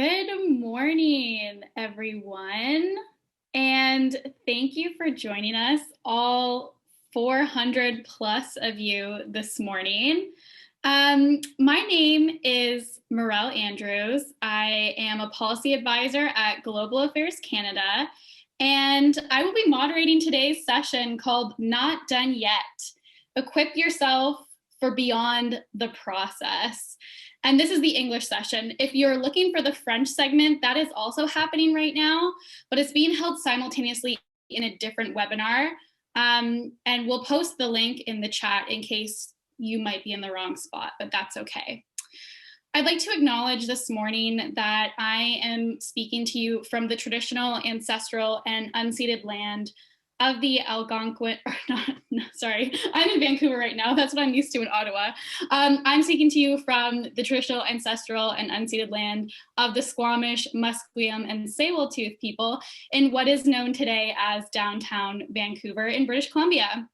Good morning, everyone, and thank you for joining us, all 400 plus of you this morning. My name is Morrell Andrews. I am a policy advisor at Global Affairs Canada, and I will be moderating today's session called Not Done Yet. Equip yourself for beyond the process. And this is the English session. If you're looking for the French segment, that is also happening right now, but it's being held simultaneously in a different webinar. And we'll post the link in the chat in case you might be in the wrong spot, but that's okay. I'd like to acknowledge this morning that I am speaking to you from the traditional, ancestral, and unceded land of the Algonquin, sorry, I'm in Vancouver right now. That's what I'm used to in Ottawa. I'm speaking to you from the traditional, ancestral, and unceded land of the Squamish, Musqueam, and Tsleil-Waututh people in what is known today as downtown Vancouver in British Columbia.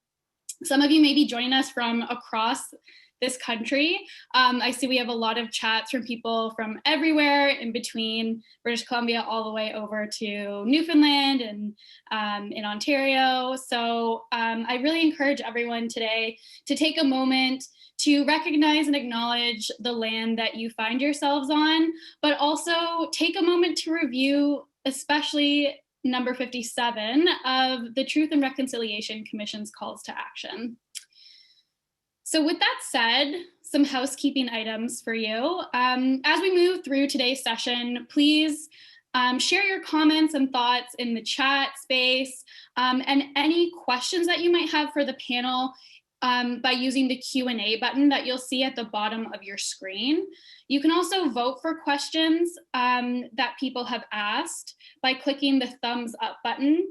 Some of you may be joining us from across this country. I see we have a lot of chats from people from everywhere in between British Columbia all the way over to Newfoundland and in Ontario. So I really encourage everyone today to take a moment to recognize and acknowledge the land that you find yourselves on, but also take a moment to review, especially number 57 of the Truth and Reconciliation Commission's calls to action. So with that said, some housekeeping items for you. As we move through today's session, please share your comments and thoughts in the chat space and any questions that you might have for the panel by using the Q&A button that you'll see at the bottom of your screen. You can also vote for questions that people have asked by clicking the thumbs up button.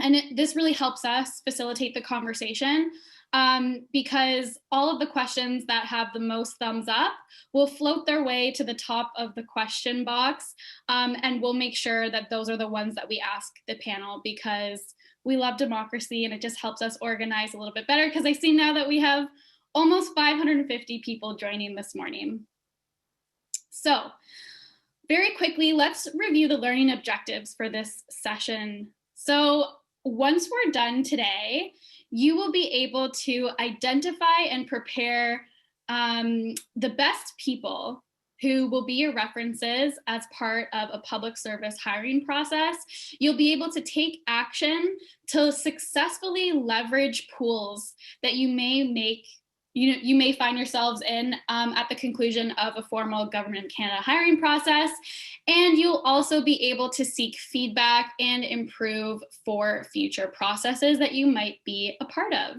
And this really helps us facilitate the conversation because all of the questions that have the most thumbs up will float their way to the top of the question box, and we'll make sure that those are the ones that we ask the panel because we love democracy and it just helps us organize a little bit better because I see now that we have almost 550 people joining this morning. So very quickly, let's review the learning objectives for this session. So once we're done today, you will be able to identify and prepare the best people who will be your references as part of a public service hiring process. You'll be able to take action to successfully leverage pools that you may find yourselves in at the conclusion of a formal Government Canada hiring process. And you'll also be able to seek feedback and improve for future processes that you might be a part of.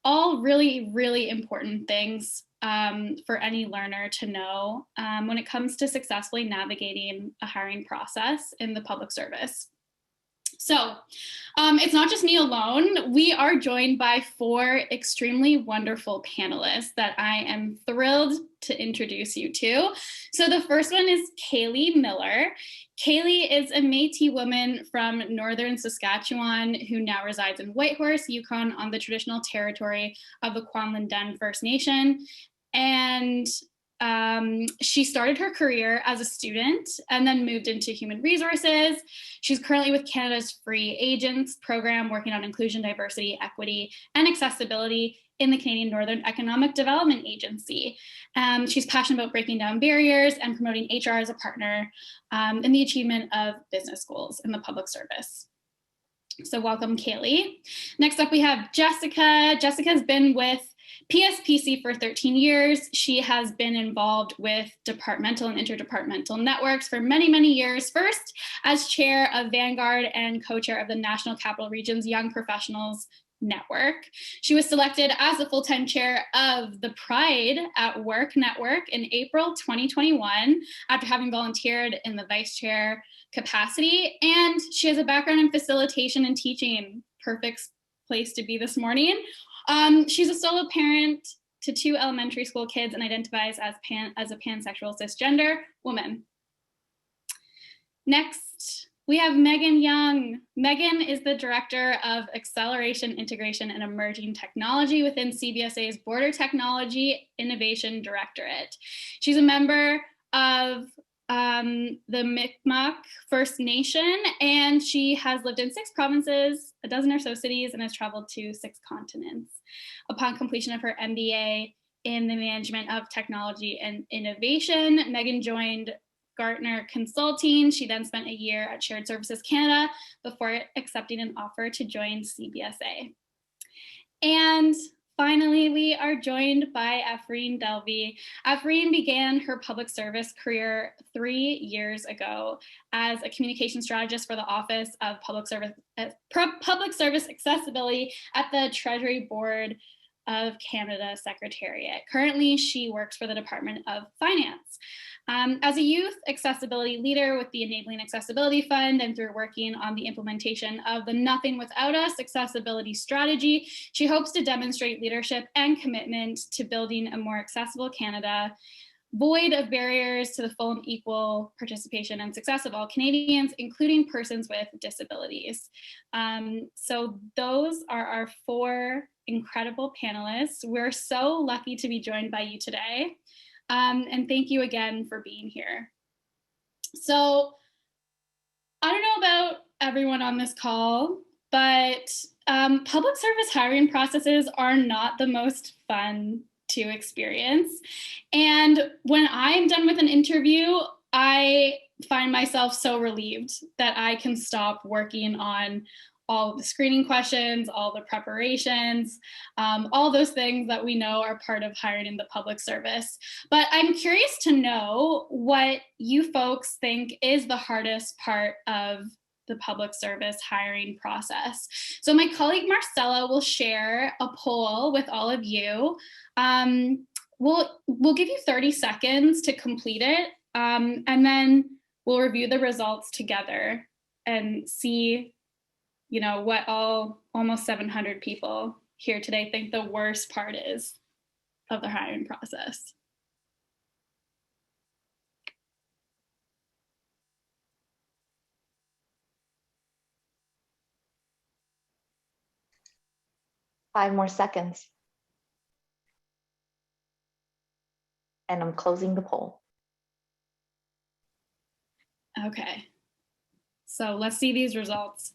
All really, really important things for any learner to know when it comes to successfully navigating a hiring process in the public service. So it's not just me alone. We are joined by 4 extremely wonderful panelists that I am thrilled to introduce you to. So the first one is Caleigh Miller. Caleigh is a Métis woman from northern Saskatchewan who now resides in Whitehorse, Yukon, on the traditional territory of the Kwanlin First Nation. And she started her career as a student and then moved into human resources. She's currently with Canada's Free Agents program, working on inclusion, diversity, equity, and accessibility in the Canadian Northern Economic Development Agency. She's passionate about breaking down barriers and promoting HR as a partner in the achievement of business goals in the public service. So welcome, Caleigh. Next up, we have Jessica. Jessica's been with PSPC for 13 years. She has been involved with departmental and interdepartmental networks for many, many years. First, as chair of Vanguard and co-chair of the National Capital Region's Young Professionals Network. She was selected as the full-time chair of the Pride at Work Network in April 2021 after having volunteered in the vice chair capacity. And she has a background in facilitation and teaching. Perfect place to be this morning. She's a solo parent to 2 elementary school kids and identifies as a pansexual cisgender woman. Next, we have Megan Young. Megan is the Director of Acceleration, Integration, and Emerging Technology within CBSA's Border Technology Innovation Directorate. She's a member of the Mi'kmaq First Nation, and she has lived in 6 provinces, a dozen or so cities, and has traveled to 6 continents. Upon completion of her MBA in the Management of Technology and Innovation, Megan joined Gartner Consulting. She then spent a year at Shared Services Canada before accepting an offer to join CBSA. And finally, we are joined by Afreen Delvi. Afreen began her public service career 3 years ago as a communication strategist for the Office of Public Service Accessibility at the Treasury Board of Canada Secretariat. Currently, she works for the Department of Finance. As a youth accessibility leader with the Enabling Accessibility Fund and through working on the implementation of the Nothing Without Us accessibility strategy, she hopes to demonstrate leadership and commitment to building a more accessible Canada, void of barriers to the full and equal participation and success of all Canadians, including persons with disabilities. So those are our 4 incredible panelists. We're so lucky to be joined by you today. And thank you again for being here. So I don't know about everyone on this call, but public service hiring processes are not the most fun to experience. And when I'm done with an interview, I find myself so relieved that I can stop working on all of the screening questions, all the preparations, all those things that we know are part of hiring in the public service. But I'm curious to know what you folks think is the hardest part of the public service hiring process. So my colleague Marcella will share a poll with all of you. We'll give you 30 seconds to complete it, and then we'll review the results together and see what almost 700 people here today think the worst part is of the hiring process. Five more seconds. And I'm closing the poll. Okay, so let's see these results.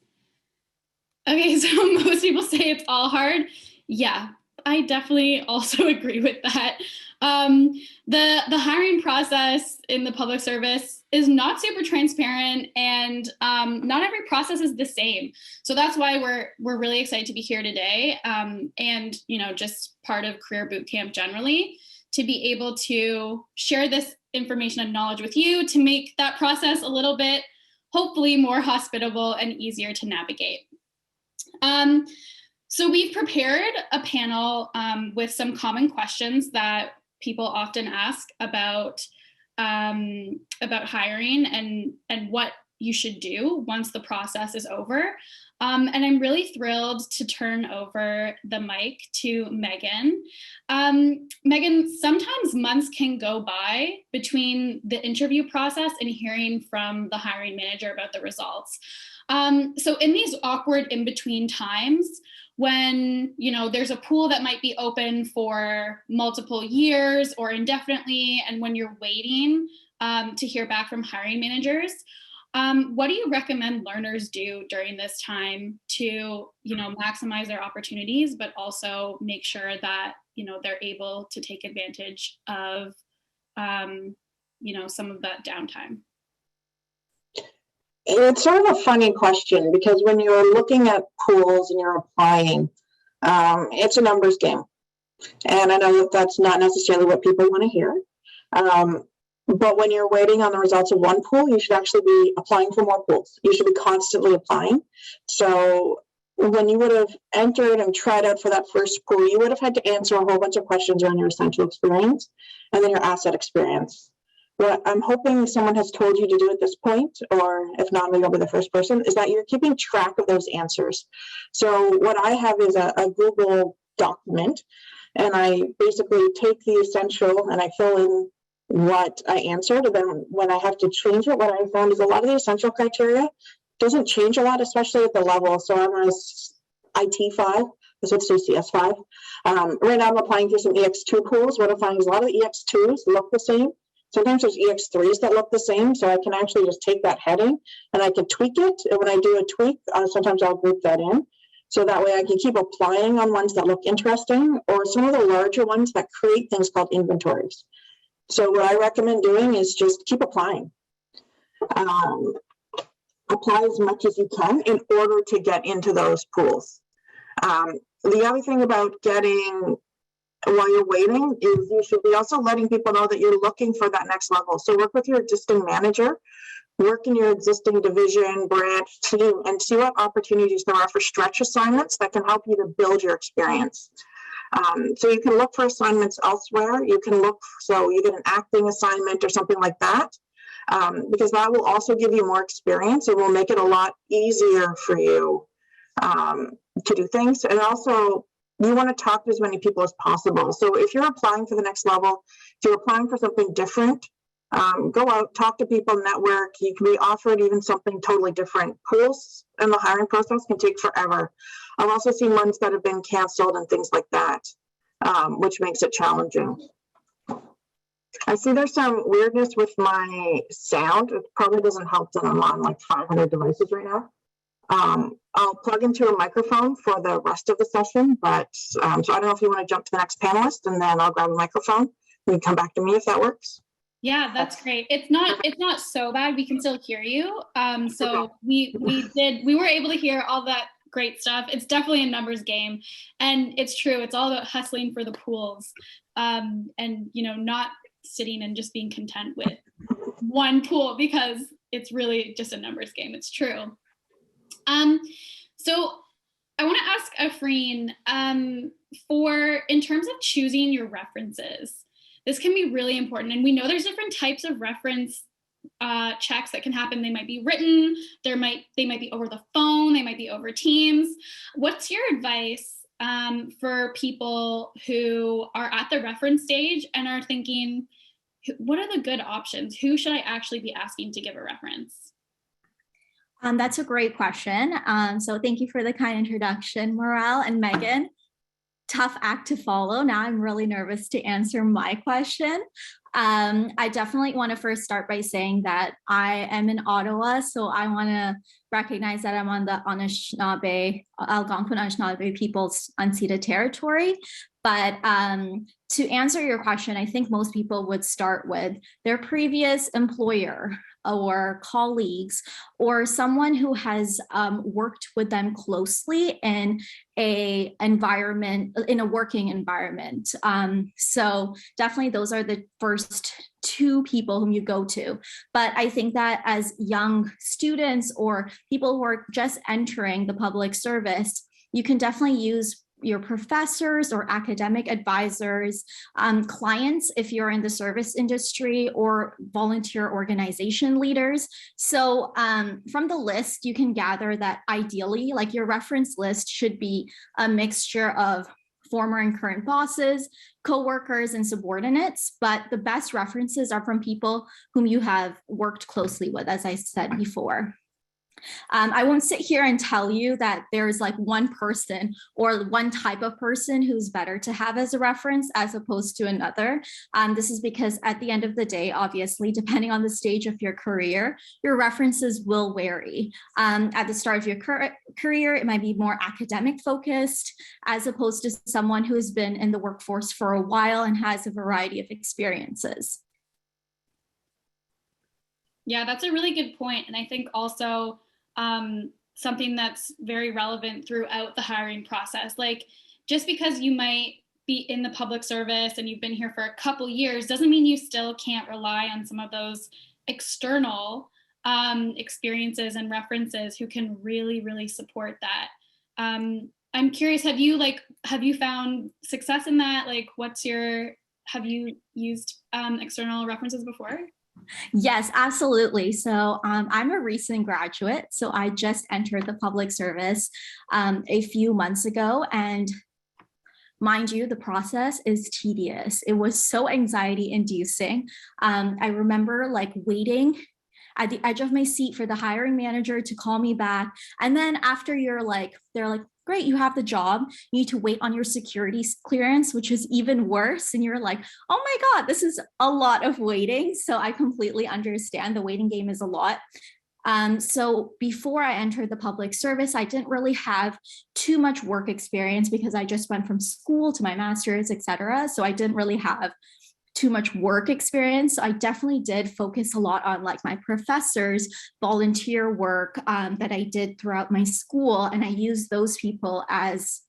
Okay, so most people say it's all hard. Yeah, I definitely also agree with that. The hiring process in the public service is not super transparent, and not every process is the same. So that's why we're really excited to be here today, and just part of Career Bootcamp generally, to be able to share this information and knowledge with you to make that process a little bit, hopefully, more hospitable and easier to navigate. So we've prepared a panel with some common questions that people often ask about hiring and what you should do once the process is over. And I'm really thrilled to turn over the mic to Megan. Megan, sometimes months can go by between the interview process and hearing from the hiring manager about the results. So in these awkward in-between times, when there's a pool that might be open for multiple years or indefinitely, and when you're waiting to hear back from hiring managers, what do you recommend learners do during this time to maximize their opportunities, but also make sure that they're able to take advantage of some of that downtime? It's sort of a funny question, because when you're looking at pools and you're applying, it's a numbers game. And I know that that's not necessarily what people want to hear. But when you're waiting on the results of one pool, you should actually be applying for more pools. You should be constantly applying. So when you would have entered and tried out for that first pool, you would have had to answer a whole bunch of questions around your essential experience and then your asset experience. What I'm hoping someone has told you to do at this point, or if not, maybe I'll be the first person, is that you're keeping track of those answers. So what I have is a Google document, and I basically take the essential and I fill in what I answered. And then when I have to change it, what I found is a lot of the essential criteria doesn't change a lot, especially at the level. So I'm a IT 5, this would say CS 5. Right now I'm applying for some EX2 pools. What I'm finding is a lot of the EX2s look the same. Sometimes there's EX3s that look the same, so I can actually just take that heading and I can tweak it. And when I do a tweak, sometimes I'll group that in. So that way I can keep applying on ones that look interesting, or some of the larger ones that create things called inventories. So what I recommend doing is just keep applying. Apply as much as you can in order to get into those pools. The other thing about getting, while you're waiting, is you should be also letting people know that you're looking for that next level. So work with your existing manager, work in your existing division, branch, team, and see what opportunities there are for stretch assignments that can help you to build your experience. So you can look for assignments elsewhere. You can look, so you get an acting assignment or something like that, because that will also give you more experience and will make it a lot easier for you to do things. And also, you want to talk to as many people as possible. So if you're applying for the next level, if you're applying for something different, go out, talk to people, network. You can be offered even something totally different. Pools and the hiring process can take forever. I've also seen ones that have been canceled and things like that, which makes it challenging. I see there's some weirdness with my sound. It probably doesn't help that I'm on like 500 devices right now. I'll plug into a microphone for the rest of the session, but so I don't know if you want to jump to the next panelist, and then I'll grab a microphone. You can come back to me if that works. Yeah, that's great. It's not so bad. We can still hear you. So we were able to hear all that great stuff. It's definitely a numbers game, and it's true. It's all about hustling for the pools, and not sitting and just being content with one pool, because it's really just a numbers game. It's true. So I want to ask Afreen, in terms of choosing your references, this can be really important. And we know there's different types of reference checks that can happen. They might be written, they might be over the phone, they might be over Teams. What's your advice for people who are at the reference stage and are thinking, what are the good options? Who should I actually be asking to give a reference? That's a great question. So thank you for the kind introduction, Morrell and Megan. Tough act to follow. Now I'm really nervous to answer my question. I definitely want to first start by saying that I am in Ottawa, so I want to recognize that I'm on the Anishinaabe, Algonquin Anishinaabe people's unceded territory. But to answer your question, I think most people would start with their previous employer or colleagues or someone who has worked with them closely in a working environment. So definitely those are the first two people whom you go to. But I think that as young students or people who are just entering the public service, you can definitely use your professors or academic advisors, clients if you're in the service industry, or volunteer organization leaders. So from the list, you can gather that ideally, like your reference list should be a mixture of former and current bosses, coworkers, and subordinates, but the best references are from people whom you have worked closely with, as I said before. I won't sit here and tell you that there's like one person or one type of person who's better to have as a reference as opposed to another. This is because at the end of the day, obviously, depending on the stage of your career, your references will vary. At the start of your career, it might be more academic focused as opposed to someone who has been in the workforce for a while and has a variety of experiences. Yeah, that's a really good point. And I think also something that's very relevant throughout the hiring process. Like, just because you might be in the public service and you've been here for a couple years doesn't mean you still can't rely on some of those external experiences and references who can really, really support that. I'm curious, have you found success in that? Like, have you used external references before? Yes, absolutely. So I'm a recent graduate, so I just entered the public service a few months ago, and mind you, the process is tedious. It was so anxiety inducing. I remember like waiting at the edge of my seat for the hiring manager to call me back. And then after they're like, great, you have the job. You need to wait on your security clearance, which is even worse. And you're like, oh my God, this is a lot of waiting. So I completely understand the waiting game is a lot. So before I entered the public service, I didn't really have too much work experience because I just went from school to my master's, et cetera. So I didn't really have too much work experience. So I definitely did focus a lot on like my professors' volunteer work that I did throughout my school. And I used those people as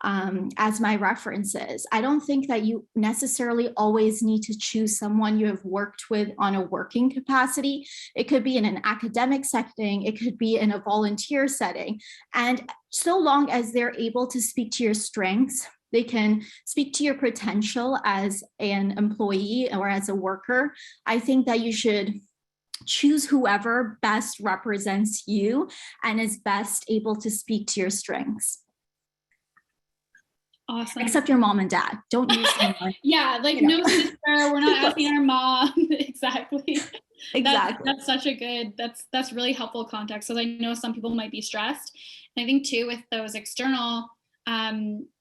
my references. I don't think that you necessarily always need to choose someone you have worked with on a working capacity. It could be in an academic setting, it could be in a volunteer setting. And so long as they're able to speak to your strengths, they can speak to your potential as an employee or as a worker, I think that you should choose whoever best represents you and is best able to speak to your strengths. Awesome. Except your mom and dad. Don't use someone. Yeah, like no sister. We're not asking our mom. Exactly. That's such a good. That's really helpful context because I know some people might be stressed. And I think too with those external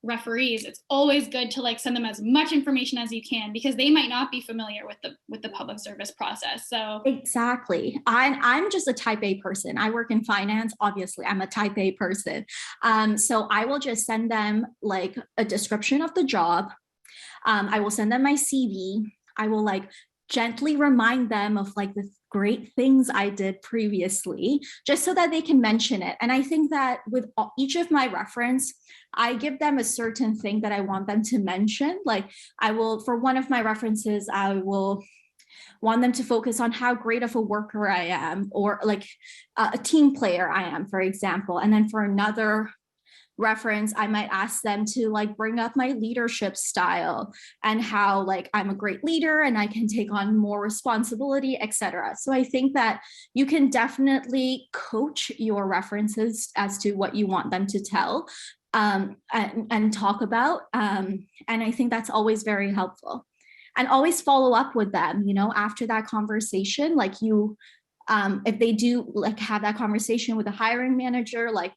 referees, it's always good to like send them as much information as you can because they might not be familiar with the public service process. So exactly. I'm just a type A person. I work in finance. Obviously, I'm a type A person. So I will just send them like a description of the job. I will send them my CV. I will like gently remind them of like the great things I did previously, just so that they can mention it. And I think that with each of my reference, I give them a certain thing that I want them to mention. Like I will, for one of my references, I will want them to focus on how great of a worker I am, or like a team player I am, for example. And then for another reference, I might ask them to like bring up my leadership style and how like I'm a great leader and I can take on more responsibility, etc. So I think that you can definitely coach your references as to what you want them to tell and talk about. And I think that's always very helpful. And always follow up with them, you know, after that conversation, like you, if they do like have that conversation with a hiring manager, like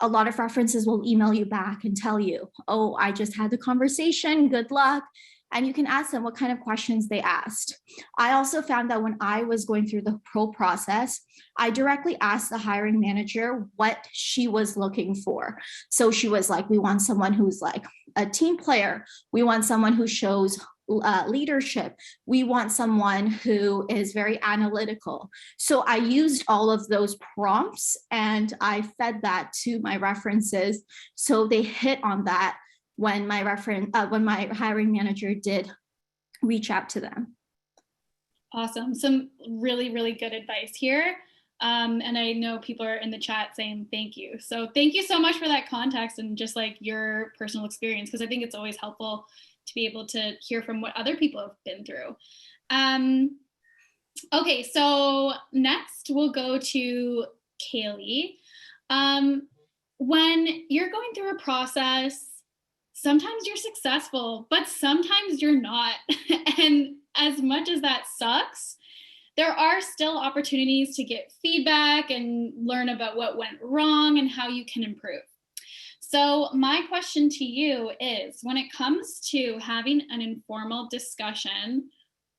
a lot of references will email you back and tell you, oh, I just had the conversation, good luck. And you can ask them what kind of questions they asked. I also found that when I was going through the pro process, I directly asked the hiring manager what she was looking for. So she was like, we want someone who's like a team player. We want someone who shows leadership. We want someone who is very analytical. So I used all of those prompts and I fed that to my references. So they hit on that when my hiring manager did reach out to them. Awesome. Some really, really good advice here. And I know people are in the chat saying thank you. So thank you so much for that context and just like your personal experience, because I think it's always helpful to be able to hear from what other people have been through. Okay, so next we'll go to Caleigh. When you're going through a process, sometimes you're successful, but sometimes you're not. And as much as that sucks, there are still opportunities to get feedback and learn about what went wrong and how you can improve. So my question to you is, when it comes to having an informal discussion,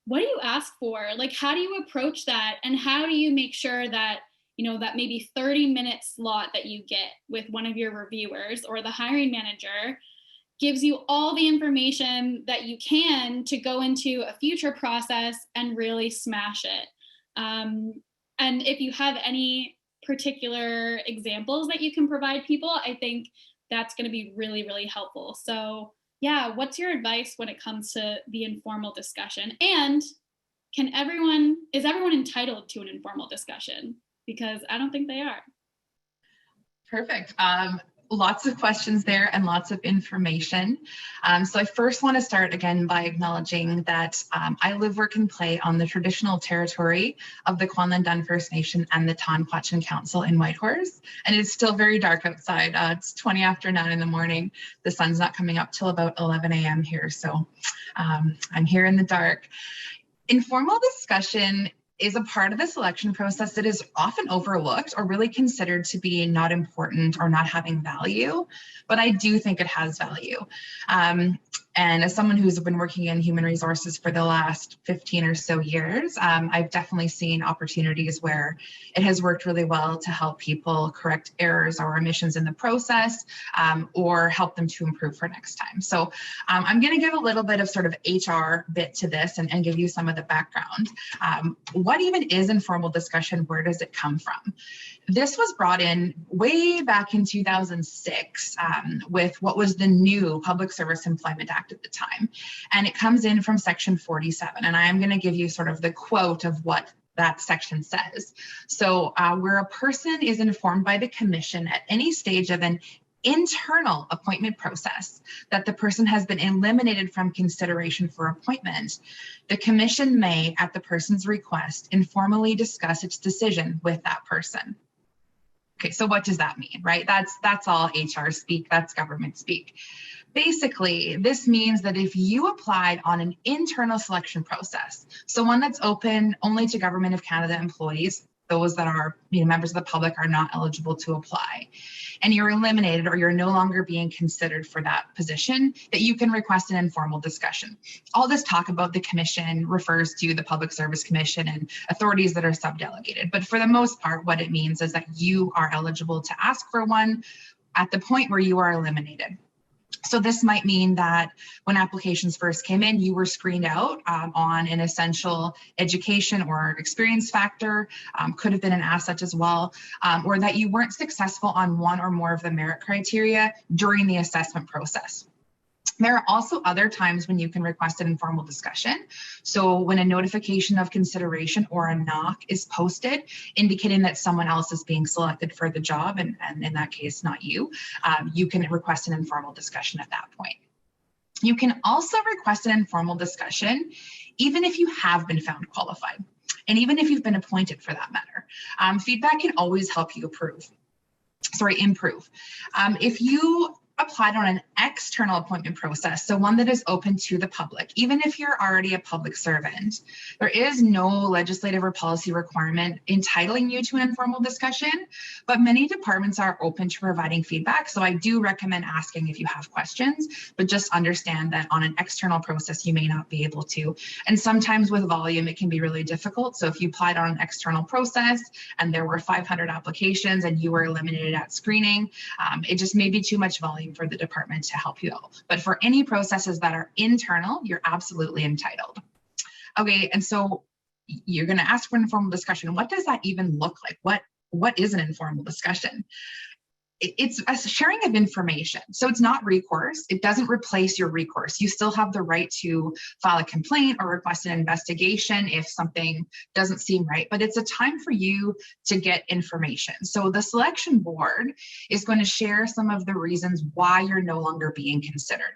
what do you ask for? Like, how do you approach that? And how do you make sure that, you know, that maybe 30-minute slot that you get with one of your reviewers or the hiring manager gives you all the information that you can to go into a future process and really smash it? And if you have any particular examples that you can provide people, I think that's going to be really, really helpful. So yeah, what's your advice when it comes to the informal discussion? And is everyone entitled to an informal discussion? Because I don't think they are. Perfect. Lots of questions there and lots of information. So I first want to start again by acknowledging that I live, work, and play on the traditional territory of the Kwanlin Dun First Nation and the Tonquatchin Council in Whitehorse. And it's still very dark outside. It's 20 after 9 in the morning. The sun's not coming up till about 11 a.m. here. So I'm here in the dark. Informal discussion is a part of the selection process that is often overlooked or really considered to be not important or not having value, but I do think it has value. And as someone who's been working in human resources for the last 15 or so years, I've definitely seen opportunities where it has worked really well to help people correct errors or omissions in the process, or help them to improve for next time. So I'm going to give a little bit of sort of HR bit to this and give you some of the background. What even is informal discussion? Where does it come from? This was brought in way back in 2006 with what was the new Public Service Employment Act at the time. And it comes in from Section 47. And I'm going to give you sort of the quote of what that section says. So where a person is informed by the commission at any stage of an internal appointment process that the person has been eliminated from consideration for appointment, the commission may, at the person's request, informally discuss its decision with that person. Okay, so what does that mean, right? That's all HR speak, that's government speak. Basically, this means that if you applied on an internal selection process, so one that's open only to Government of Canada employees, those that are members of the public are not eligible to apply, and you're eliminated or you're no longer being considered for that position, that you can request an informal discussion. All this talk about the commission refers to the Public Service Commission and authorities that are subdelegated. But for the most part, what it means is that you are eligible to ask for one at the point where you are eliminated. So this might mean that when applications first came in, you were screened out on an essential education or experience factor, could have been an asset as well, or that you weren't successful on one or more of the merit criteria during the assessment process. There are also other times when you can request an informal discussion. So when a notification of consideration or a knock is posted, indicating that someone else is being selected for the job, and in that case, not you, you can request an informal discussion at that point. You can also request an informal discussion even if you have been found qualified, and even if you've been appointed for that matter. Feedback can always help you improve. If you applied on an external appointment process, so one that is open to the public, even if you're already a public servant, there is no legislative or policy requirement entitling you to an informal discussion, but many departments are open to providing feedback. So I do recommend asking if you have questions, but just understand that on an external process, you may not be able to. And sometimes with volume, it can be really difficult. So if you applied on an external process and there were 500 applications and you were eliminated at screening, it just may be too much volume for the department to help you out. But for any processes that are internal, you're absolutely entitled. Okay, and so you're going to ask for an informal discussion. What does that even look like? What is an informal discussion? It's a sharing of information. So it's not recourse. It doesn't replace your recourse. You still have the right to file a complaint or request an investigation if something doesn't seem right, but it's a time for you to get information. So the selection board is going to share some of the reasons why you're no longer being considered.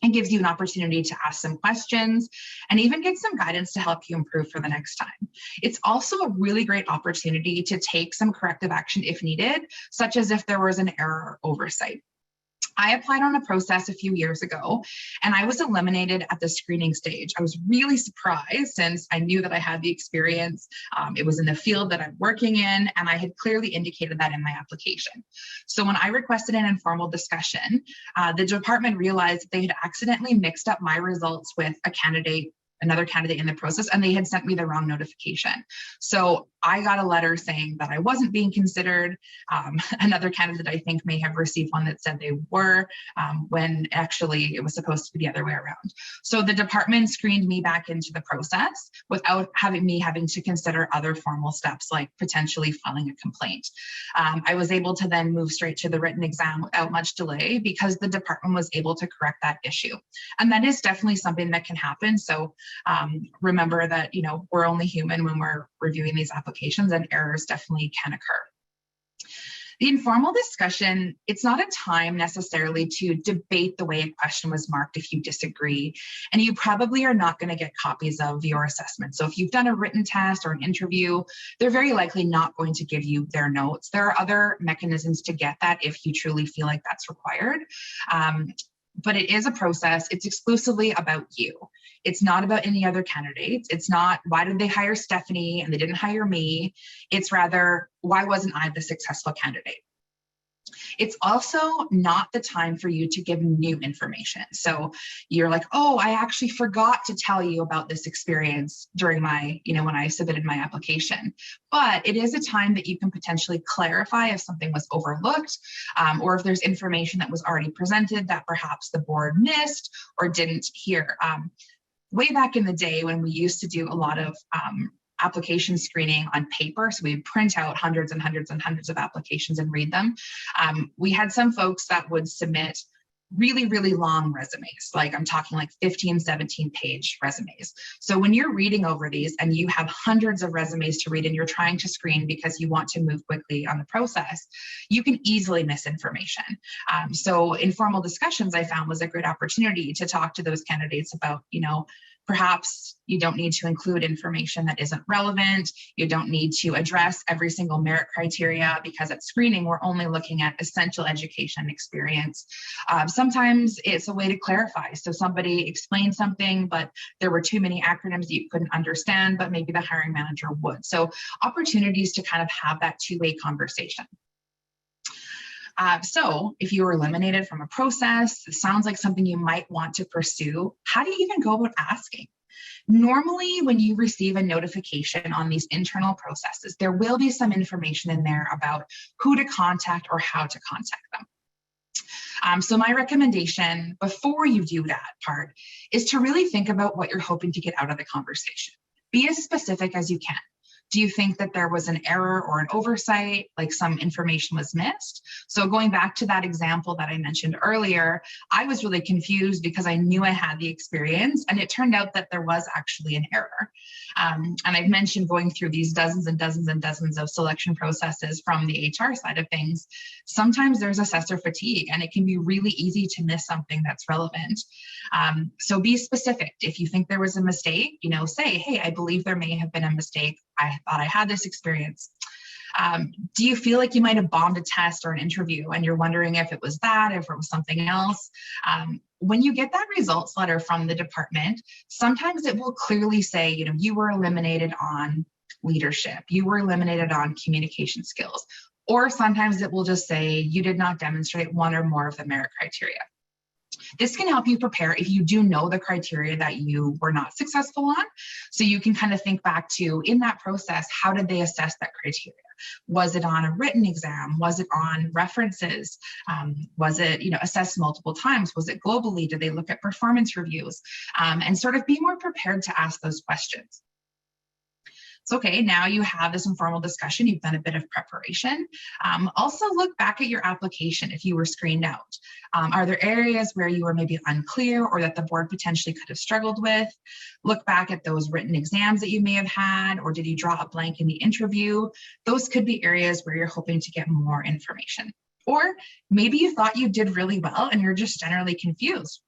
It gives you an opportunity to ask some questions and even get some guidance to help you improve for the next time. It's also a really great opportunity to take some corrective action if needed, such as if there was an error or oversight. I applied on a process a few years ago and I was eliminated at the screening stage. I was really surprised since I knew that I had the experience. It was in the field that I'm working in, and I had clearly indicated that in my application. So when I requested an informal discussion, the department realized that they had accidentally mixed up my results with another candidate in the process, and they had sent me the wrong notification. So I got a letter saying that I wasn't being considered. Another candidate I think may have received one that said they were, when actually it was supposed to be the other way around. So the department screened me back into the process without having to consider other formal steps like potentially filing a complaint. I was able to then move straight to the written exam without much delay because the department was able to correct that issue. And that is definitely something that can happen. So remember that, we're only human when we're reviewing these applications, and errors definitely can occur. The informal discussion, it's not a time necessarily to debate the way a question was marked if you disagree, and you probably are not going to get copies of your assessment. So if you've done a written test or an interview, they're very likely not going to give you their notes. There are other mechanisms to get that if you truly feel like that's required. But it is a process. It's exclusively about you. It's not about any other candidates. It's not, why did they hire Stephanie and they didn't hire me? It's rather, why wasn't I the successful candidate? It's also not the time for you to give new information. So you're like, oh, I actually forgot to tell you about this experience during my, when I submitted my application. But it is a time that you can potentially clarify if something was overlooked, or if there's information that was already presented that perhaps the board missed or didn't hear. Way back in the day when we used to do a lot of application screening on paper, so we'd print out hundreds and hundreds and hundreds of applications and read them. We had some folks that would submit really, really long resumes, like I'm talking like 15, 17 page resumes. So when you're reading over these and you have hundreds of resumes to read and you're trying to screen because you want to move quickly on the process, you can easily miss information. So informal discussions, I found, was a great opportunity to talk to those candidates about, perhaps you don't need to include information that isn't relevant. You don't need to address every single merit criteria, because at screening, we're only looking at essential education and experience. Sometimes it's a way to clarify. So somebody explained something, but there were too many acronyms that you couldn't understand, but maybe the hiring manager would. So opportunities to kind of have that two-way conversation. So if you were eliminated from a process, it sounds like something you might want to pursue. How do you even go about asking? Normally, when you receive a notification on these internal processes, there will be some information in there about who to contact or how to contact them. So my recommendation before you do that part is to really think about what you're hoping to get out of the conversation. Be as specific as you can. Do you think that there was an error or an oversight, like some information was missed? So going back to that example that I mentioned earlier, I was really confused because I knew I had the experience, and it turned out that there was actually an error. And I've mentioned going through these dozens and dozens and dozens of selection processes from the HR side of things. Sometimes there's assessor fatigue, and it can be really easy to miss something that's relevant. So be specific. If you think there was a mistake, say, hey, I believe there may have been a mistake. I thought I had this experience. Do you feel like you might have bombed a test or an interview and you're wondering if it was that, if it was something else? When you get that results letter from the department, sometimes it will clearly say, you were eliminated on leadership, you were eliminated on communication skills, or sometimes it will just say you did not demonstrate one or more of the merit criteria. This can help you prepare if you do know the criteria that you were not successful on. So you can kind of think back to, in that process, how did they assess that criteria? Was it on a written exam? Was it on references? Was it, assessed multiple times? Was it globally? Did they look at performance reviews? And sort of be more prepared to ask those questions. So, okay, now you have this informal discussion, you've done a bit of preparation. Also look back at your application if you were screened out. Are there areas where you were maybe unclear or that the board potentially could have struggled with? Look back at those written exams that you may have had, or did you draw a blank in the interview? Those could be areas where you're hoping to get more information. Or maybe you thought you did really well and you're just generally confused.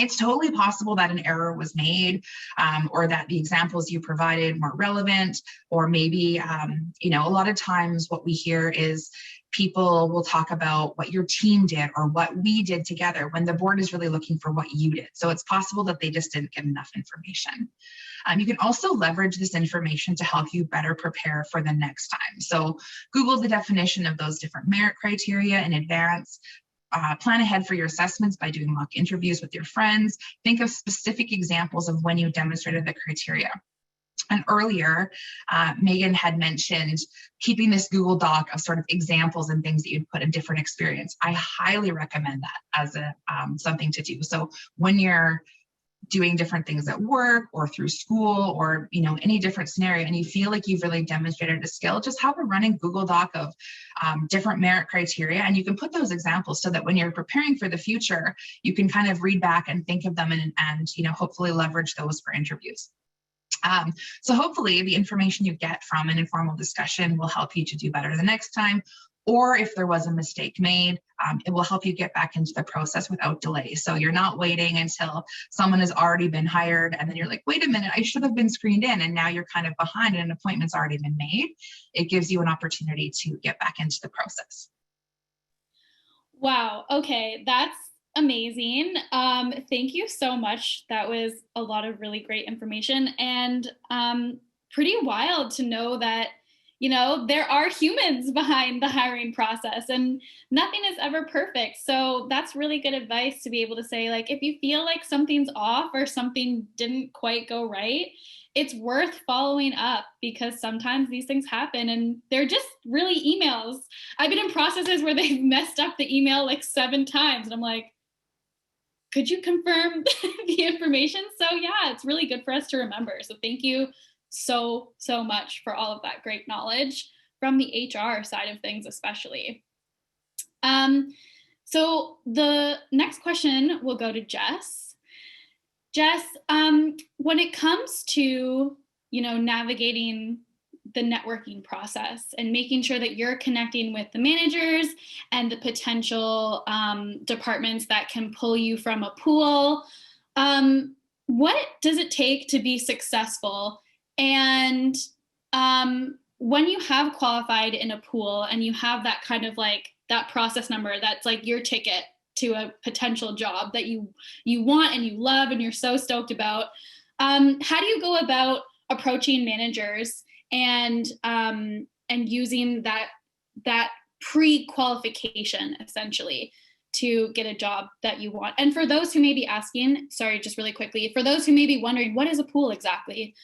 It's totally possible that an error was made, or that the examples you provided weren't relevant, or maybe, a lot of times what we hear is people will talk about what your team did or what we did together when the board is really looking for what you did. So it's possible that they just didn't get enough information. You can also leverage this information to help you better prepare for the next time. So Google the definition of those different merit criteria in advance. Plan ahead for your assessments by doing mock interviews with your friends. Think of specific examples of when you demonstrated the criteria. And earlier, Megan had mentioned keeping this Google Doc of sort of examples and things that you'd put in different experience. I highly recommend that as something to do. So when you're doing different things at work or through school or any different scenario, and you feel like you've really demonstrated a skill, just have a running Google Doc of different merit criteria, and you can put those examples so that when you're preparing for the future, you can kind of read back and think of them and hopefully leverage those for interviews. So hopefully the information you get from an informal discussion will help you to do better the next time. Or if there was a mistake made, it will help you get back into the process without delay. So you're not waiting until someone has already been hired and then you're like, wait a minute, I should have been screened in, and now you're kind of behind and an appointment's already been made. It gives you an opportunity to get back into the process. Wow. Okay. That's amazing. Thank you so much. That was a lot of really great information, and pretty wild to know that, you know, there are humans behind the hiring process and nothing is ever perfect. So that's really good advice to be able to say, like, if you feel like something's off or something didn't quite go right, it's worth following up, because sometimes these things happen and they're just really emails. I've been in processes where they've messed up the email like 7 times, and I'm like, could you confirm the information? So yeah, it's really good for us to remember. So thank you so much for all of that great knowledge from the HR side of things, especially. So the next question will go to Jess. Jess, when it comes to, you know, navigating the networking process and making sure that you're connecting with the managers and the potential departments that can pull you from a pool, what does it take to be successful? And when you have qualified in a pool and you have that kind of like that process number, that's like your ticket to a potential job that you want and you love and you're so stoked about, how do you go about approaching managers and using that pre-qualification essentially to get a job that you want? And for those who may be asking, sorry, just really quickly, for those who may be wondering, what is a pool exactly?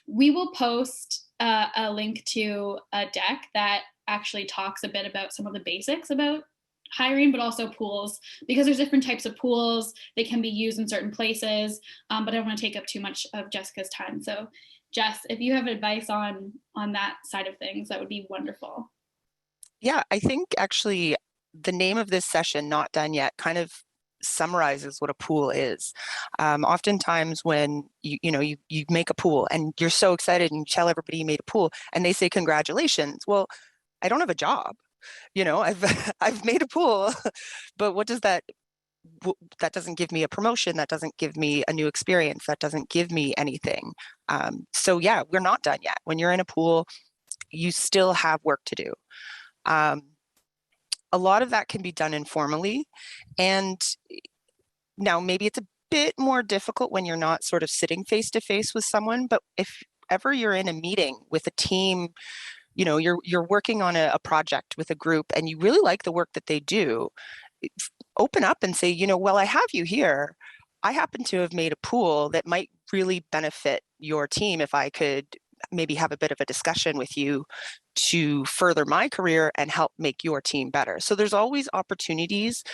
We will post a link to a deck that actually talks a bit about some of the basics about hiring, but also pools, because there's different types of pools. They can be used in certain places, but I don't want to take up too much of Jessica's time. So Jess, if you have advice on that side of things, that would be wonderful. Yeah, I think actually the name of this session, Not Done Yet, kind of summarizes what a pool is. Oftentimes when you make a pool and you're so excited and you tell everybody you made a pool and they say, congratulations. Well, I don't have a job. You know, I've made a pool, but what does that doesn't give me a promotion. That doesn't give me a new experience. That doesn't give me anything. So yeah, we're not done yet. When you're in a pool, you still have work to do. A lot of that can be done informally. And now maybe it's a bit more difficult when you're not sort of sitting face to face with someone, but if ever you're in a meeting with a team, you know, you're working on a project with a group and you really like the work that they do, open up and say, you know, well, I have you here. I happen to have made a pool that might really benefit your team if I could maybe have a bit of a discussion with you to further my career and help make your team better. So there's always opportunities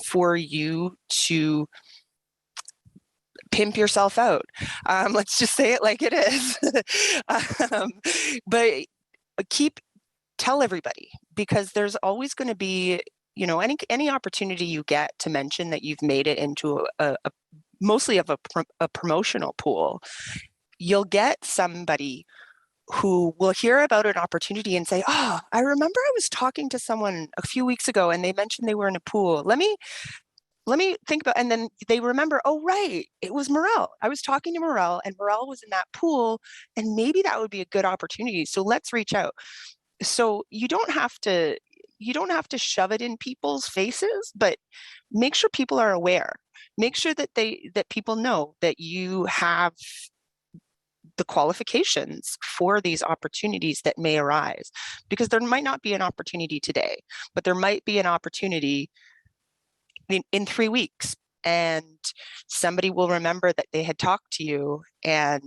for you to pimp yourself out. Let's just say it like it is. But tell everybody, because there's always going to be, you know, any opportunity you get to mention that you've made it into a mostly of a promotional pool, you'll get somebody who will hear about an opportunity and say, oh, I remember I was talking to someone a few weeks ago and they mentioned they were in a pool. Let me think about, and then they remember, oh, right, it was Morrell. I was talking to Morrell and Morrell was in that pool and maybe that would be a good opportunity. So let's reach out. So you don't have to shove it in people's faces, but make sure people are aware. Make sure that people know that you have the qualifications for these opportunities that may arise, because there might not be an opportunity today, but there might be an opportunity in 3 weeks, and somebody will remember that they had talked to you and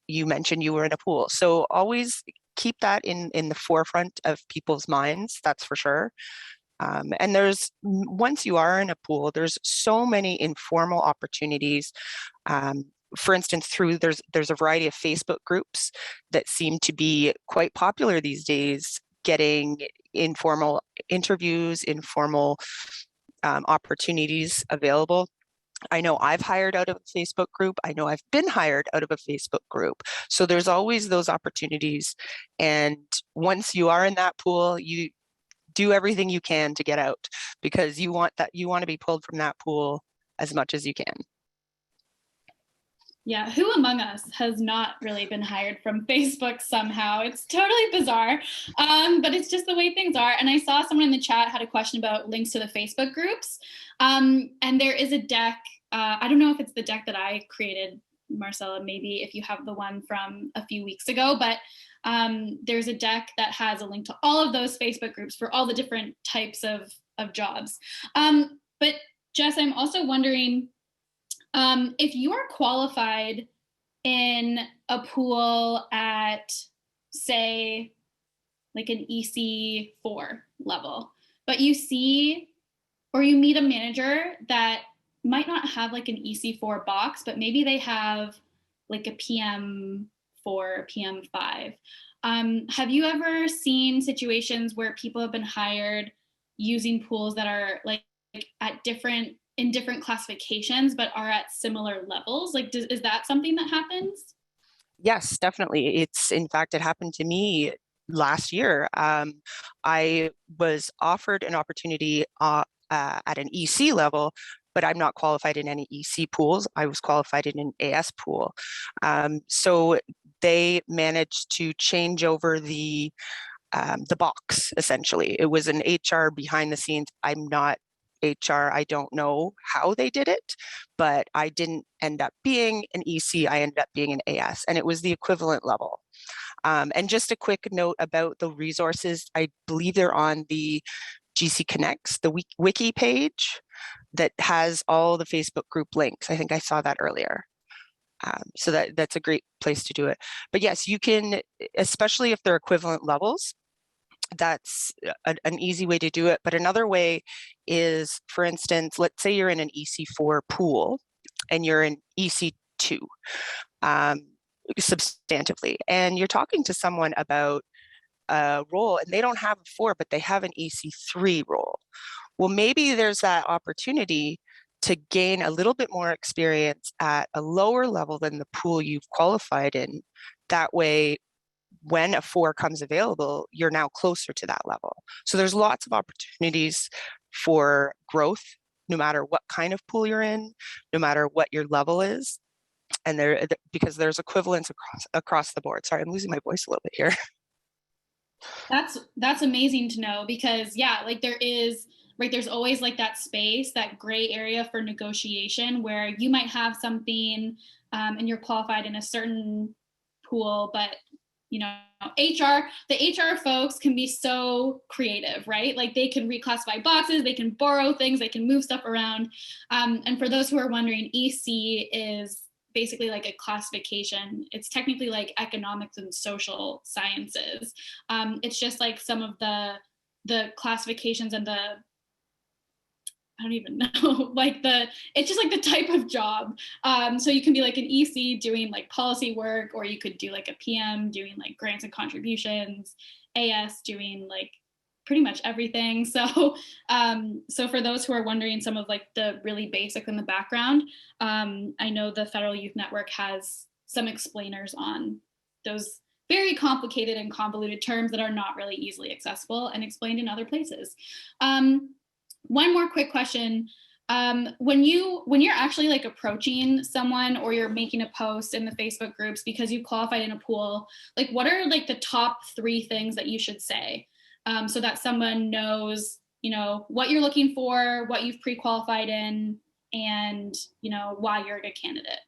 you mentioned you were in a pool. So always keep that in the forefront of people's minds, that's for sure. And once you are in a pool, there's so many informal opportunities. For instance, there's a variety of Facebook groups that seem to be quite popular these days, getting informal interviews, informal opportunities available. I know I've hired out of a Facebook group. I know I've been hired out of a Facebook group. So there's always those opportunities. And once you are in that pool, you do everything you can to get out, because you want to be pulled from that pool as much as you can. Yeah, who among us has not really been hired from Facebook somehow? It's totally bizarre, but it's just the way things are. And I saw someone in the chat had a question about links to the Facebook groups. And there is a deck. I don't know if it's the deck that I created, Marcella, maybe if you have the one from a few weeks ago, but there's a deck that has a link to all of those Facebook groups for all the different types of jobs. But Jess, I'm also wondering, if you are qualified in a pool at, say, like an EC4 level, but you see, or you meet a manager that might not have like an EC4 box, but maybe they have like a PM4, PM5. Have you ever seen situations where people have been hired using pools that are like at in different classifications, but are at similar levels? Like, is that something that happens? Yes, definitely. In fact, it happened to me last year. I was offered an opportunity at an EC level, but I'm not qualified in any EC pools. I was qualified in an AS pool. So they managed to change over the box, essentially. It was an HR behind the scenes. I'm not HR. I don't know how they did it, but I didn't end up being an EC. I ended up being an AS, and it was the equivalent level. And just a quick note about the resources. I believe they're on the GC Connects, the wiki page that has all the Facebook group links. I think I saw that earlier. So that's a great place to do it. But yes, you can, especially if they're equivalent levels, that's an easy way to do it. But another way is, for instance, let's say you're in an EC4 pool and you're in EC2 substantively, and you're talking to someone about a role and they don't have a 4, but they have an EC3 role. Well, maybe there's that opportunity to gain a little bit more experience at a lower level than the pool you've qualified in. That way, when a 4 comes available, you're now closer to that level. So there's lots of opportunities for growth, no matter what kind of pool you're in, no matter what your level is. And because there's equivalence across the board. Sorry, I'm losing my voice a little bit here. That's amazing to know, because yeah, like there's always like that space, that gray area for negotiation where you might have something and you're qualified in a certain pool, but you know, the HR folks can be so creative, right? Like they can reclassify boxes, they can borrow things, they can move stuff around. And for those who are wondering, EC is basically like a classification. It's technically like economics and social sciences. It's just like some of the classifications and I don't even know, it's just like the type of job. So you can be like an EC doing like policy work, or you could do like a PM doing like grants and contributions, AS doing like pretty much everything. So for those who are wondering some of like the really basic in the background, I know the Federal Youth Network has some explainers on those very complicated and convoluted terms that are not really easily accessible and explained in other places. One more quick question. When you're actually like approaching someone, or you're making a post in the Facebook groups because you qualified in a pool, like what are like the top 3 things that you should say so that someone knows, you know, what you're looking for, what you've pre-qualified in, and you know why you're a good candidate?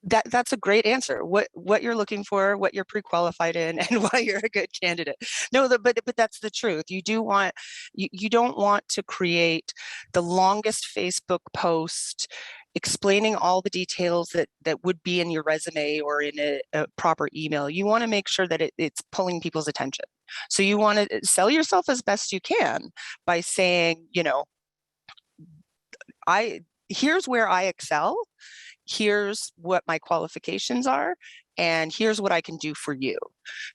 That's a great answer. What you're looking for, what you're pre-qualified in, and why you're a good candidate. No, but that's the truth. You don't want to create the longest Facebook post explaining all the details that would be in your resume or in a proper email. You want to make sure that it's pulling people's attention. So you want to sell yourself as best you can by saying, you know, here's where I excel. Here's what my qualifications are, and here's what I can do for you.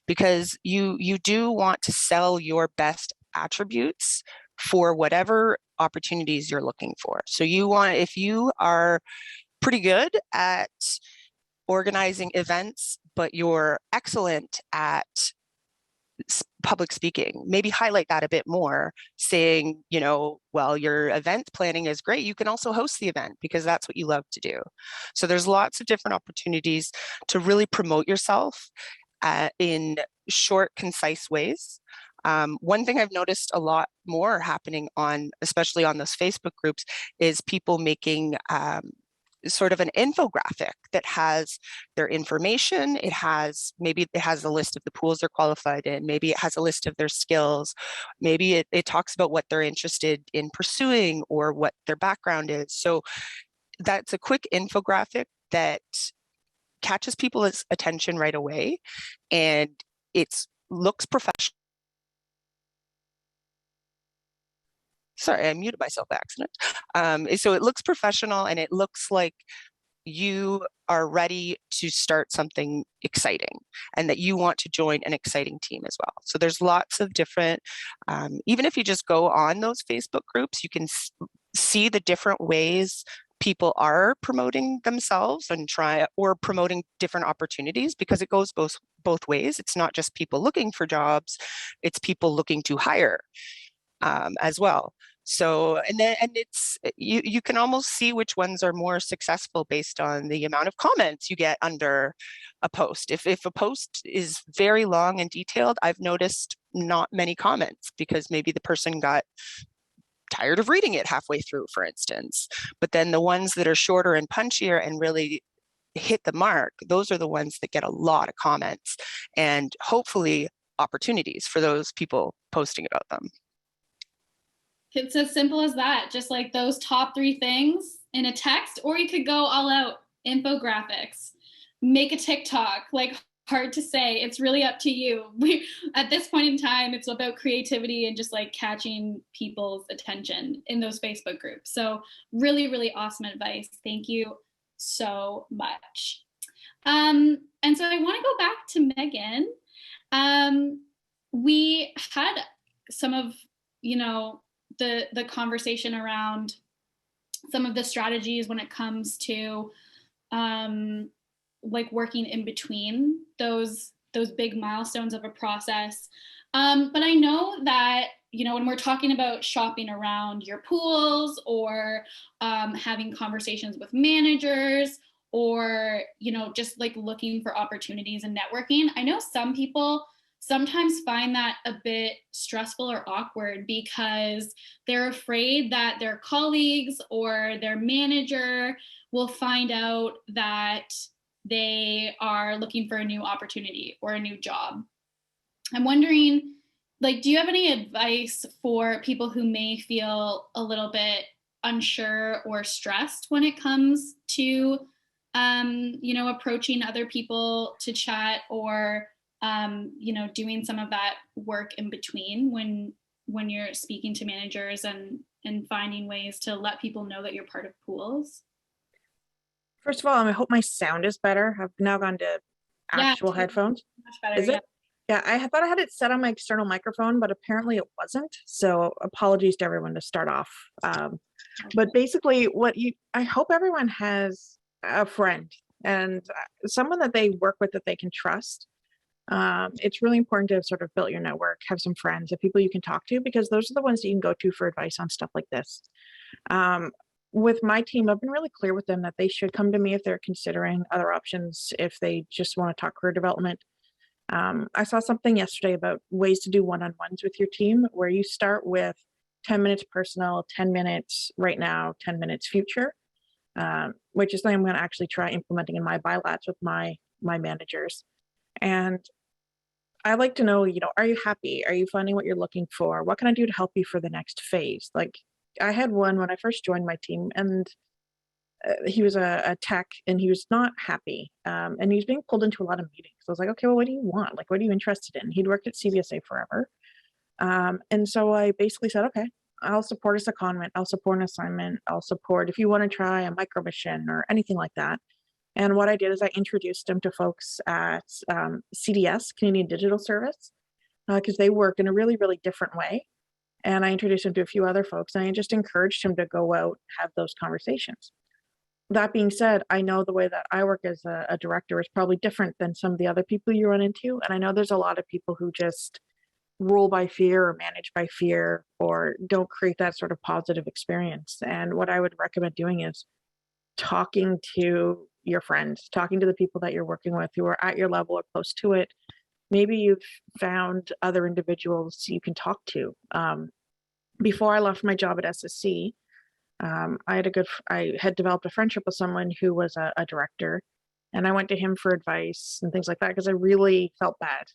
Because you do want to sell your best attributes for whatever opportunities you're looking for. So if you are pretty good at organizing events, but you're excellent at public speaking. Maybe highlight that a bit more, saying, well, your event planning is great. You can also host the event because that's what you love to do. So there's lots of different opportunities to really promote yourself in short, concise ways. One thing I've noticed a lot more happening especially on those Facebook groups, is people making sort of an infographic that has their information. Maybe it has a list of the pools they're qualified in. Maybe it has a list of their skills. Maybe it talks about what they're interested in pursuing or what their background is. So that's a quick infographic that catches people's attention right away, and it looks professional. Sorry, I muted myself by accident. So it looks professional, and it looks like you are ready to start something exciting and that you want to join an exciting team as well. So there's lots of different, even if you just go on those Facebook groups, you can see the different ways people are promoting themselves or promoting different opportunities, because it goes both ways. It's not just people looking for jobs, it's people looking to hire as well. So, and it's, you can almost see which ones are more successful based on the amount of comments you get under a post. If a post is very long and detailed, I've noticed not many comments because maybe the person got tired of reading it halfway through, for instance. But then the ones that are shorter and punchier and really hit the mark, those are the ones that get a lot of comments and hopefully opportunities for those people posting about them. It's as simple as that, just like those top 3 things in a text, or you could go all out, infographics, make a TikTok, like hard to say. It's really up to you. At this point in time, it's about creativity and just like catching people's attention in those Facebook groups. So really, really awesome advice. Thank you so much. And so I want to go back to Megan. We had some of, the conversation around some of the strategies when it comes to like working in between those big milestones of a process. But I know that, when we're talking about shopping around your pools or having conversations with managers or, just like looking for opportunities and networking, I know some people sometimes find that a bit stressful or awkward because they're afraid that their colleagues or their manager will find out that they are looking for a new opportunity or a new job. I'm wondering, do you have any advice for people who may feel a little bit unsure or stressed when it comes to, approaching other people to chat or doing some of that work in between when you're speaking to managers and finding ways to let people know that you're part of pools? First of all, I hope my sound is better. I've now gone to actual headphones. Much better. Is it? Yeah, I thought I had it set on my external microphone, but apparently it wasn't. So apologies to everyone to start off. But basically I hope everyone has a friend and someone that they work with that they can trust. It's really important to sort of build your network, have some friends, and people you can talk to, because those are the ones that you can go to for advice on stuff like this. With my team, I've been really clear with them that they should come to me if they're considering other options, if they just want to talk career development. I saw something yesterday about ways to do one-on-ones with your team, where you start with 10 minutes personal, 10 minutes right now, 10 minutes future, which is something I'm going to actually try implementing in my bilats with my managers. And I like to know, are you happy? Are you finding what you're looking for? What can I do to help you for the next phase? Like, I had one when I first joined my team, and he was a tech, and he was not happy. And he was being pulled into a lot of meetings. So I was like, okay, well, what do you want? Like, what are you interested in? He'd worked at CBSA forever. And so I basically said, okay, I'll support a secondment. I'll support an assignment. I'll support if you want to try a micro mission or anything like that. And what I did is I introduced him to folks at CDS, Canadian Digital Service, because they work in a really, really different way. And I introduced him to a few other folks, and I just encouraged him to go out, have those conversations. That being said, I know the way that I work as a director is probably different than some of the other people you run into. And I know there's a lot of people who just rule by fear or manage by fear, or don't create that sort of positive experience. And what I would recommend doing is talking to your friends, talking to the people that you're working with who are at your level or close to it. Maybe you've found other individuals you can talk to. Before I left my job at SSC, I had developed a friendship with someone who was a director, and I went to him for advice and things like that because I really felt bad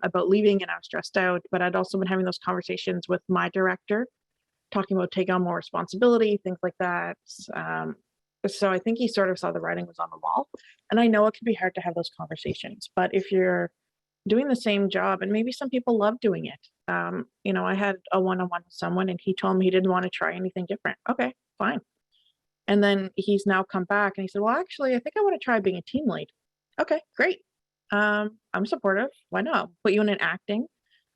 about leaving, and I was stressed out. But I'd also been having those conversations with my director, talking about taking on more responsibility, things like that. So I think he sort of saw the writing was on the wall. And I know it can be hard to have those conversations, but if you're doing the same job, and maybe some people love doing it. I had a one-on-one with someone and he told me he didn't want to try anything different. Okay, fine. And then he's now come back and he said, well, actually, I think I want to try being a team lead. Okay, great. I'm supportive. Why not? Put you in an acting.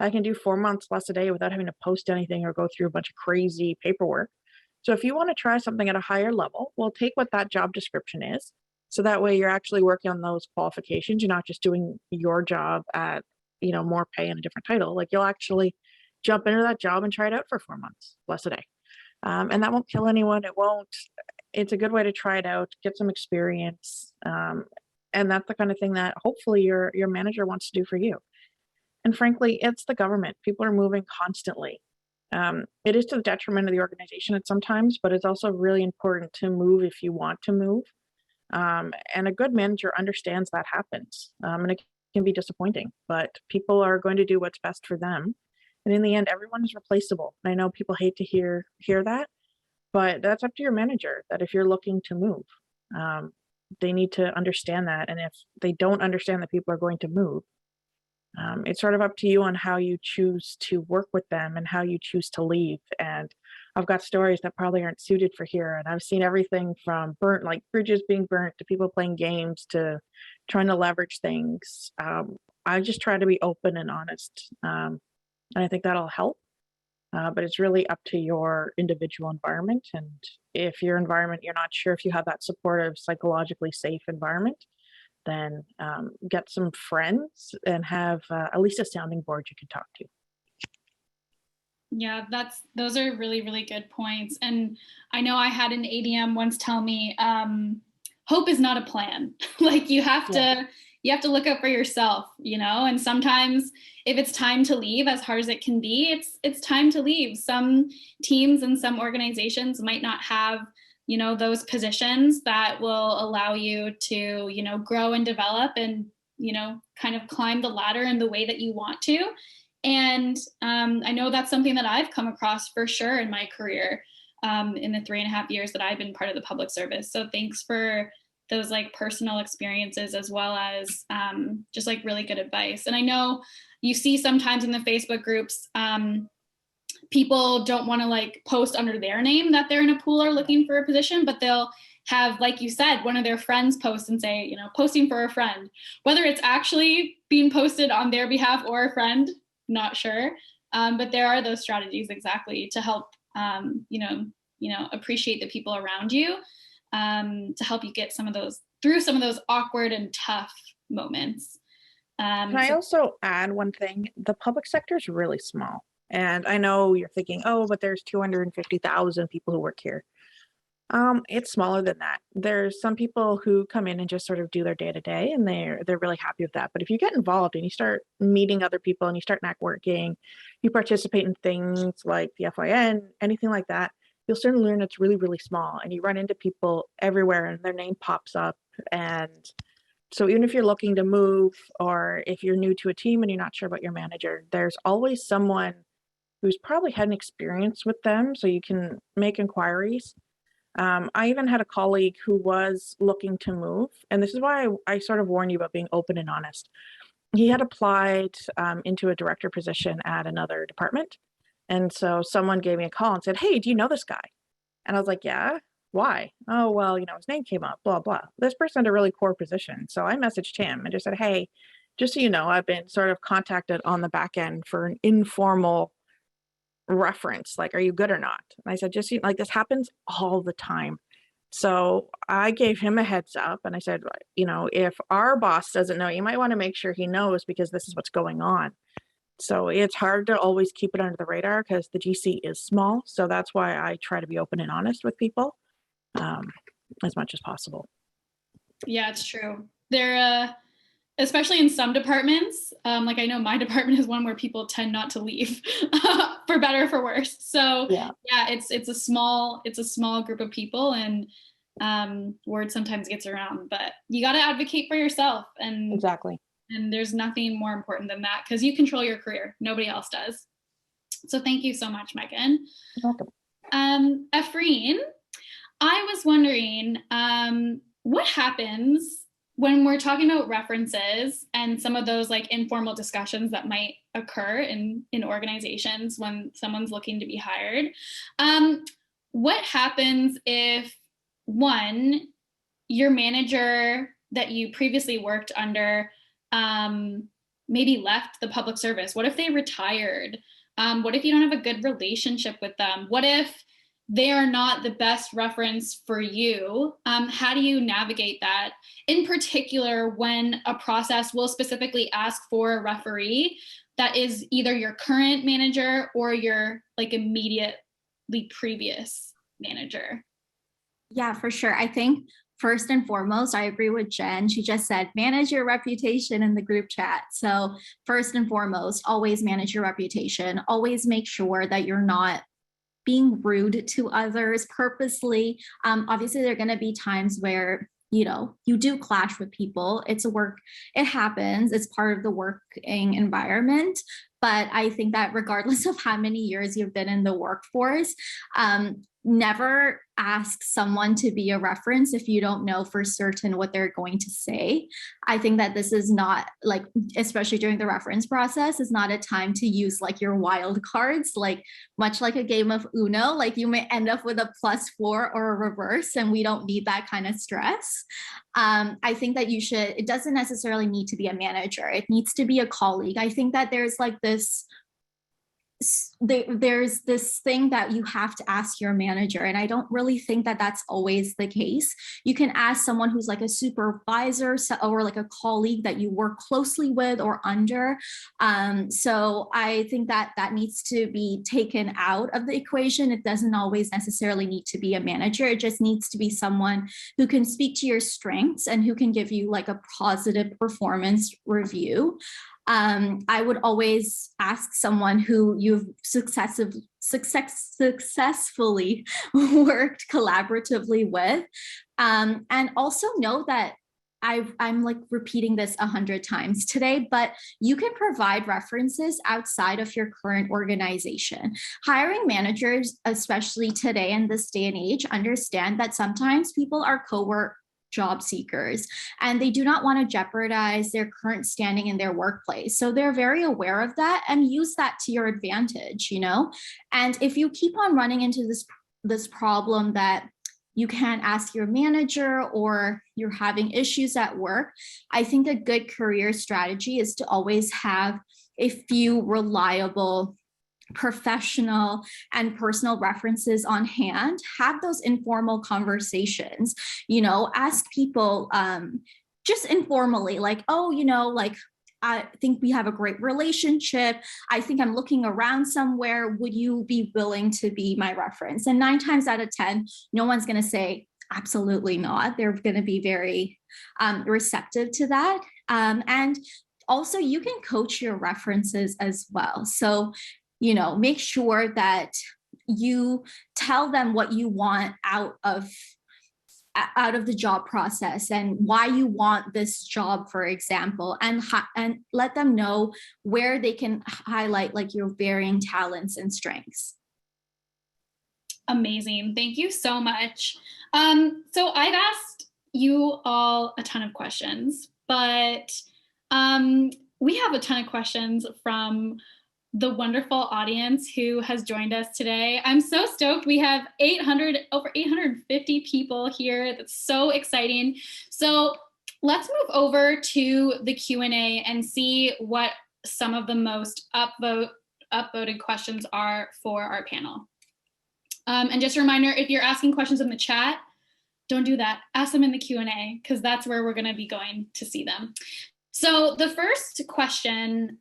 I can do 4 months less a day without having to post anything or go through a bunch of crazy paperwork. So if you want to try something at a higher level, we'll take what that job description is. So that way you're actually working on those qualifications. You're not just doing your job at, more pay and a different title. Like you'll actually jump into that job and try it out for 4 months less a day. And that won't kill anyone. It's a good way to try it out, get some experience. And that's the kind of thing that hopefully your manager wants to do for you. And frankly, it's the government. People are moving constantly. It is to the detriment of the organization at sometimes, but it's also really important to move if you want to move. And a good manager understands that happens. And it can be disappointing, but people are going to do what's best for them. And in the end, everyone is replaceable. I know people hate to hear that, but that's up to your manager, that if you're looking to move, they need to understand that. And if they don't understand that people are going to move, it's sort of up to you on how you choose to work with them and how you choose to leave. And I've got stories that probably aren't suited for here. And I've seen everything from like bridges being burnt to people playing games to trying to leverage things. I just try to be open and honest. And I think that'll help. But it's really up to your individual environment. And if your environment, you're not sure if you have that supportive, psychologically safe environment, then get some friends and have at least a sounding board you can talk to. Yeah, those are really, really good points. And I know I had an ADM once tell me, hope is not a plan. Like you have to look out for yourself, and sometimes if it's time to leave, as hard as it can be, it's time to leave. Some teams and some organizations might not have those positions that will allow you to, grow and develop and, kind of climb the ladder in the way that you want to. And I know that's something that I've come across for sure in my career in the 3.5 years that I've been part of the public service. So thanks for those like personal experiences as well as just like really good advice. And I know you see sometimes in the Facebook groups, people don't want to like post under their name that they're in a pool or looking for a position, but they'll have, like you said, one of their friends post and say, posting for a friend, whether it's actually being posted on their behalf or a friend, not sure. But there are those strategies exactly to help, appreciate the people around you, to help you get through some of those awkward and tough moments. Can I also add one thing? The public sector is really small. And I know you're thinking, oh, but there's 250,000 people who work here. It's smaller than that. There's some people who come in and just sort of do their day to day, and they're really happy with that. But if you get involved and you start meeting other people and you start networking, you participate in things like the FYN, anything like that, you'll soon learn it's really, really small. And you run into people everywhere and their name pops up. And so even if you're looking to move, or if you're new to a team and you're not sure about your manager, there's always someone who's probably had an experience with them, so you can make inquiries. I even had a colleague who was looking to move, and this is why I sort of warn you about being open and honest. He had applied into a director position at another department, and so someone gave me a call and said, hey, do you know this guy? And I was like, yeah, why? Oh, well, his name came up, blah, blah. This person had a really core position, so I messaged him and just said, hey, just so you know, I've been sort of contacted on the back end for an informal reference, like, are you good or not? And I said, just like, this happens all the time. So I gave him a heads up and I said, if our boss doesn't know, you might want to make sure he knows, because this is what's going on. So it's hard to always keep it under the radar because the GC is small. So that's why I try to be open and honest with people as much as possible. Yeah, it's true. There, especially in some departments, like I know my department is one where people tend not to leave, for better or for worse. So yeah, it's a small group of people, and word sometimes gets around. But you got to advocate for yourself, and exactly. And there's nothing more important than that because you control your career. Nobody else does. So thank you so much, Megan. You're welcome. Afreen, I was wondering, what happens when we're talking about references and some of those like informal discussions that might occur in organizations when someone's looking to be hired? What happens if, one, your manager that you previously worked under maybe left the public service? What if they retired? What if you don't have a good relationship with them? What if they are not the best reference for you? How do you navigate that? In particular, when a process will specifically ask for a referee that is either your current manager or your like immediately previous manager. Yeah, for sure. I think first and foremost, I agree with Jen. She just said, manage your reputation in the group chat. So first and foremost, always manage your reputation. Always make sure that you're not being rude to others purposely. Obviously, there are going to be times where, you know, you do clash with people. It happens. It's part of the working environment. But I think that regardless of how many years you've been in the workforce, never ask someone to be a reference if you don't know for certain what they're going to say. I think that this is not like, especially during the reference process, is not a time to use like your wild cards, like much like a game of Uno, like you may end up with a +4 or a reverse, and we don't need that kind of stress. I think that it doesn't necessarily need to be a manager. It needs to be a colleague. I think that there's this thing that you have to ask your manager, and I don't really think that that's always the case. You can ask someone who's like a supervisor or like a colleague that you work closely with or under. So I think that needs to be taken out of the equation. It doesn't always necessarily need to be a manager. It just needs to be someone who can speak to your strengths and who can give you like a positive performance review. I would always ask someone who you've successfully worked collaboratively with. And also know that I'm like repeating this 100 times today, but you can provide references outside of your current organization. Hiring managers, especially today in this day and age, understand that sometimes people are job seekers and they do not want to jeopardize their current standing in their workplace. So they're very aware of that and use that to your advantage, you know? And if you keep on running into this problem that you can't ask your manager or you're having issues at work, I think a good career strategy is to always have a few reliable professional and personal references on hand. Have those informal conversations, you know, ask people just informally, like, oh, you know, like, I think we have a great relationship. I think I'm looking around somewhere. Would you be willing to be my reference? And 9 times out of 10, no one's going to say, absolutely not. They're going to be very receptive to that. And also you can coach your references as well. So, you know, make sure that you tell them what you want out of the job process and why you want this job, for example, and let them know where they can highlight like your varying talents and strengths. Amazing. Thank you so much. So I've asked you all a ton of questions, but we have a ton of questions from the wonderful audience who has joined us today. I'm so stoked. We have over 850 people here. That's so exciting. So let's move over to the Q&A and see what some of the most upvoted questions are for our panel. And just a reminder, if you're asking questions in the chat, don't do that. Ask them in the Q&A because that's where we're going to be going to see them. So the first question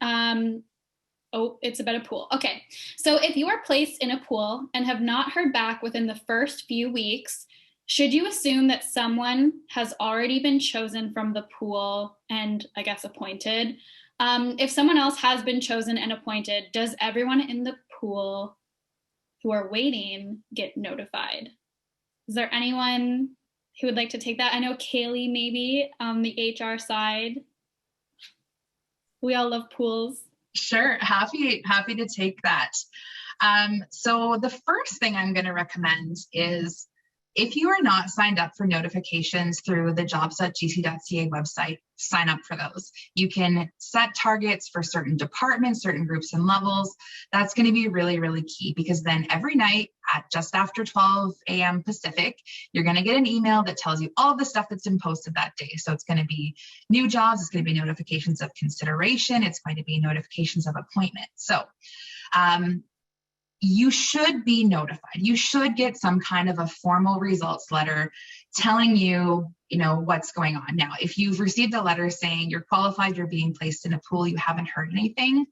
Oh, it's about a pool. Okay. So if you are placed in a pool and have not heard back within the first few weeks, should you assume that someone has already been chosen from the pool and I guess appointed? If someone else has been chosen and appointed, does everyone in the pool who are waiting get notified? Is there anyone who would like to take that? I know Caleigh maybe on the HR side. We all love pools. Sure, happy to take that. So the first thing I'm going to recommend is, if you are not signed up for notifications through the jobs.gc.ca website, sign up for those. You can set targets for certain departments, certain groups and levels. That's going to be really, really key, because then every night at just after 12 a.m. Pacific, you're going to get an email that tells you all of the stuff that's been posted that day. So it's going to be new jobs, it's going to be notifications of consideration, it's going to be notifications of appointment. So you should be notified. You should get some kind of a formal results letter telling you, what's going on. Now, if you've received a letter saying you're qualified, you're being placed in a pool, you haven't heard anything,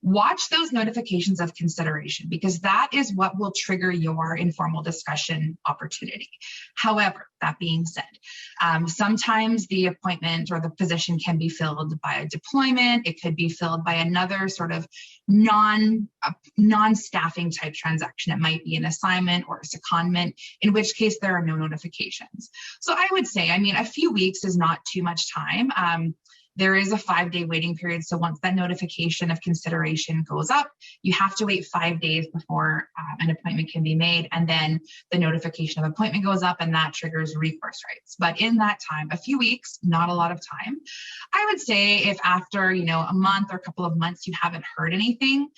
watch those notifications of consideration, because that is what will trigger your informal discussion opportunity. However, that being said, sometimes the appointment or the position can be filled by a deployment. It could be filled by another sort of non-staffing type transaction. It might be an assignment or a secondment, in which case there are no notifications. So I would say, a few weeks is not too much time. There is a 5-day waiting period. So once that notification of consideration goes up, you have to wait 5 days before an appointment can be made. And then the notification of appointment goes up, and that triggers recourse rights. But in that time, a few weeks, not a lot of time. I would say if after, a month or a couple of months, you haven't heard anything,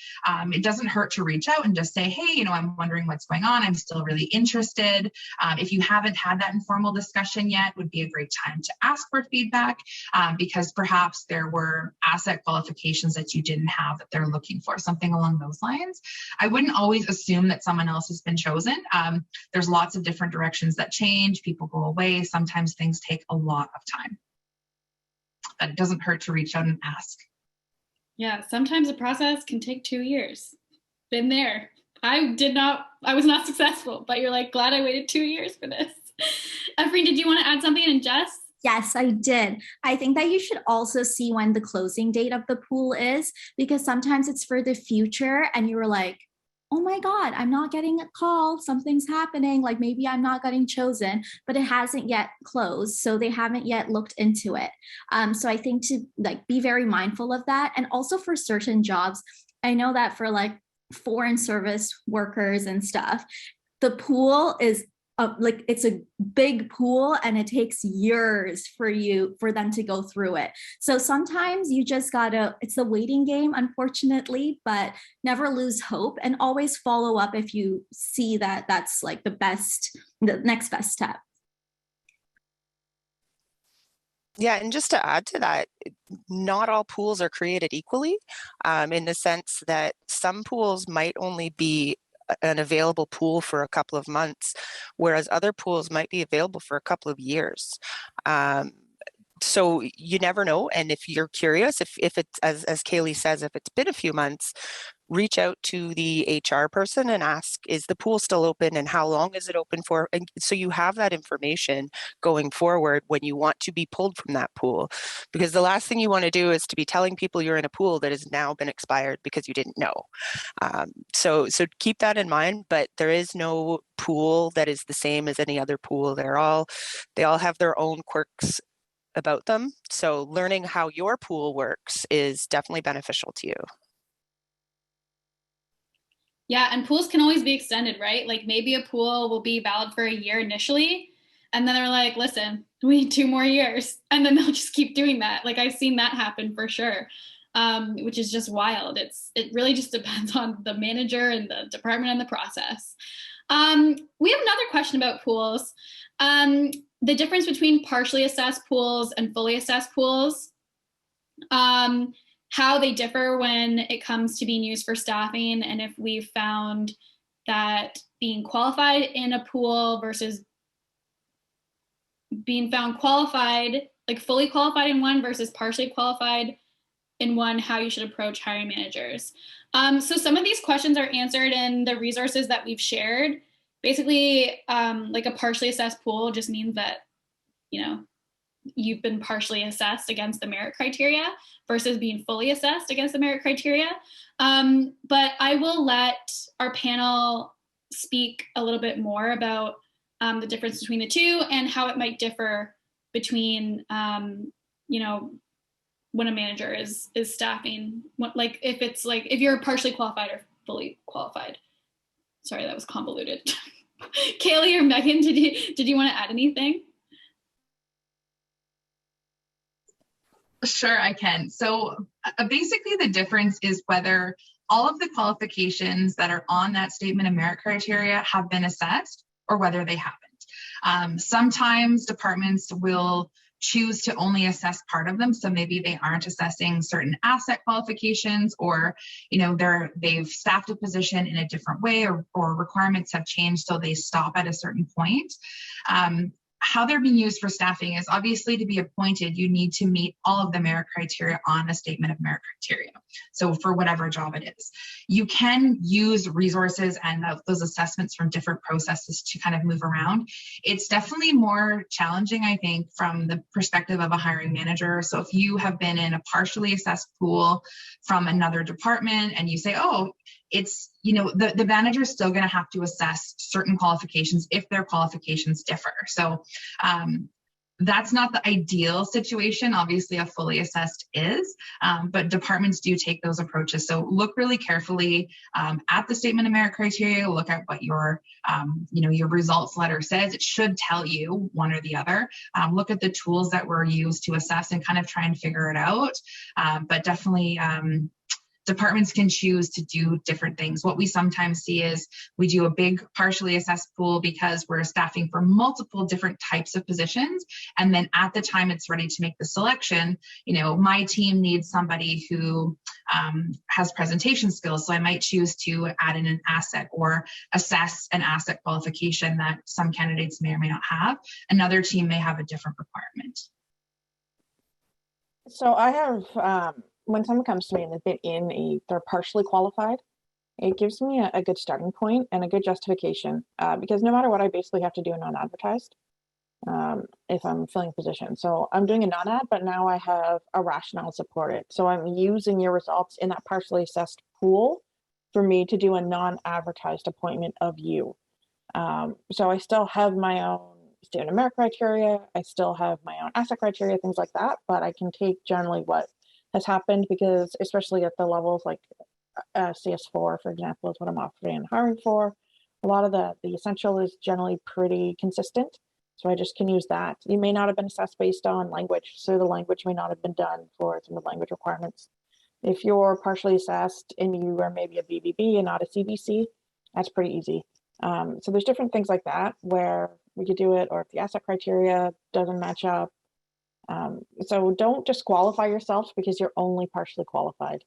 it doesn't hurt to reach out and just say, hey, I'm wondering what's going on. I'm still really interested. If you haven't had that informal discussion yet, would be a great time to ask for feedback, because perhaps there were asset qualifications that you didn't have that they're looking for, something along those lines. I wouldn't always assume that someone else has been chosen. There's lots of different directions that change. People go away. Sometimes things take a lot of time. But it doesn't hurt to reach out and ask. Yeah, sometimes the process can take 2 years. Been there. I was not successful, but you're like, glad I waited 2 years for this. Afreen, did you want to add something? And Jess? Yes, I did. I think that you should also see when the closing date of the pool is, because sometimes it's for the future and you were like, oh my God, I'm not getting a call. Something's happening. Like maybe I'm not getting chosen, but it hasn't yet closed. So they haven't yet looked into it. So I think to be very mindful of that. And also for certain jobs, I know that for foreign service workers and stuff, the pool is it's a big pool and it takes years for them to go through it. So sometimes you just it's a waiting game, unfortunately, but never lose hope and always follow up if you see that that's the next best step. Yeah, and just to add to that, not all pools are created equally, in the sense that some pools might only be an available pool for a couple of months, whereas other pools might be available for a couple of years. So you never know. And if you're curious, if it's, as Caleigh says, if it's been a few months, reach out to the HR person and ask, is the pool still open and how long is it open for? And so you have that information going forward when you want to be pulled from that pool, because the last thing you want to do is to be telling people you're in a pool that has now been expired because you didn't know. So keep that in mind, but there is no pool that is the same as any other pool. They all have their own quirks about them. So learning how your pool works is definitely beneficial to you. Yeah, and pools can always be extended, right? Like maybe a pool will be valid for a year initially, and then they're like, listen, we need 2 more years. And then they'll just keep doing that. Like I've seen that happen for sure, which is just wild. It really just depends on the manager and the department and the process. We have another question about pools. The difference between partially assessed pools and fully assessed pools. How they differ when it comes to being used for staffing, and if we've found that being qualified in a pool versus being found qualified, like fully qualified in one versus partially qualified in one, how you should approach hiring managers. So some of these questions are answered in the resources that we've shared. Basically, like a partially assessed pool just means that, you've been partially assessed against the merit criteria versus being fully assessed against the merit criteria. But I will let our panel speak a little bit more about the difference between the two and how it might differ between, when a manager is staffing, like if you're partially qualified or fully qualified. Sorry, that was convoluted. Caleigh or Megan, did you want to add anything? Sure, I can. So basically the difference is whether all of the qualifications that are on that statement of merit criteria have been assessed or whether they haven't. Sometimes departments will choose to only assess part of them. So maybe they aren't assessing certain asset qualifications, or they've staffed a position in a different way, or requirements have changed, so they stop at a certain point. How they're being used for staffing is obviously to be appointed, you need to meet all of the merit criteria on a statement of merit criteria. So for whatever job it is, you can use resources and those assessments from different processes to kind of move around. It's definitely more challenging, I think, from the perspective of a hiring manager. So if you have been in a partially assessed pool from another department and you say, oh, it's, the manager is still going to have to assess certain qualifications if their qualifications differ. So that's not the ideal situation. Obviously, a fully assessed is, but departments do take those approaches. So look really carefully at the statement of merit criteria. Look at what your results letter says. It should tell you one or the other. Look at the tools that were used to assess and kind of try and figure it out. But definitely, departments can choose to do different things. What we sometimes see is we do a big partially assessed pool because we're staffing for multiple different types of positions. And then at the time it's ready to make the selection, my team needs somebody who has presentation skills. So I might choose to add in an asset or assess an asset qualification that some candidates may or may not have. Another team may have a different requirement. So I have, when someone comes to me and they've been they're partially qualified, it gives me a good starting point and a good justification, because no matter what, I basically have to do a non-advertised if I'm filling a position. So I'm doing a non-ad, but now I have a rationale to support it. So I'm using your results in that partially assessed pool for me to do a non-advertised appointment of you. So I still have my own statement of merit criteria. I still have my own asset criteria, things like that, but I can take generally what has happened, because especially at the levels like CS4, for example, is what I'm offering and hiring for. A lot of the essential is generally pretty consistent. So I just can use that. You may not have been assessed based on language. So the language may not have been done for some of the language requirements. If you're partially assessed and you are maybe a BBB and not a CBC, that's pretty easy. So there's different things like that where we could do it, or if the asset criteria doesn't match up. So don't disqualify yourself because you're only partially qualified.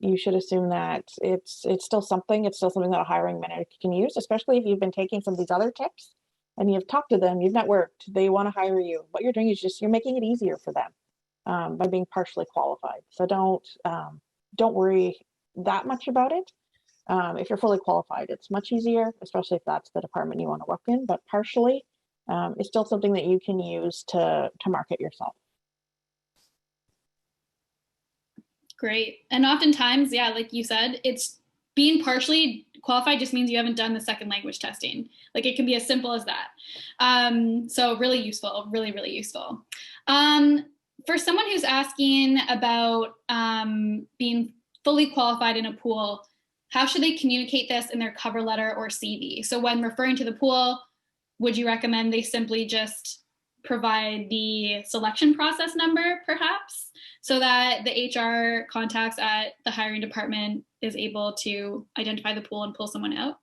You should assume that it's still something that a hiring manager can use, especially if you've been taking some of these other tips and you've talked to them, you've networked, they want to hire you. What you're doing is you're making it easier for them by being partially qualified. So don't worry that much about it. If you're fully qualified, it's much easier, especially if that's the department you want to work in, but partially, it's still something that you can use to market yourself. Great. And oftentimes, yeah, like you said, it's being partially qualified just means you haven't done the second language testing. Like it can be as simple as that. So really useful, really, really useful. For someone who's asking about being fully qualified in a pool, how should they communicate this in their cover letter or CV? So when referring to the pool, would you recommend they simply just provide the selection process number, perhaps, so that the HR contacts at the hiring department is able to identify the pool and pull someone out?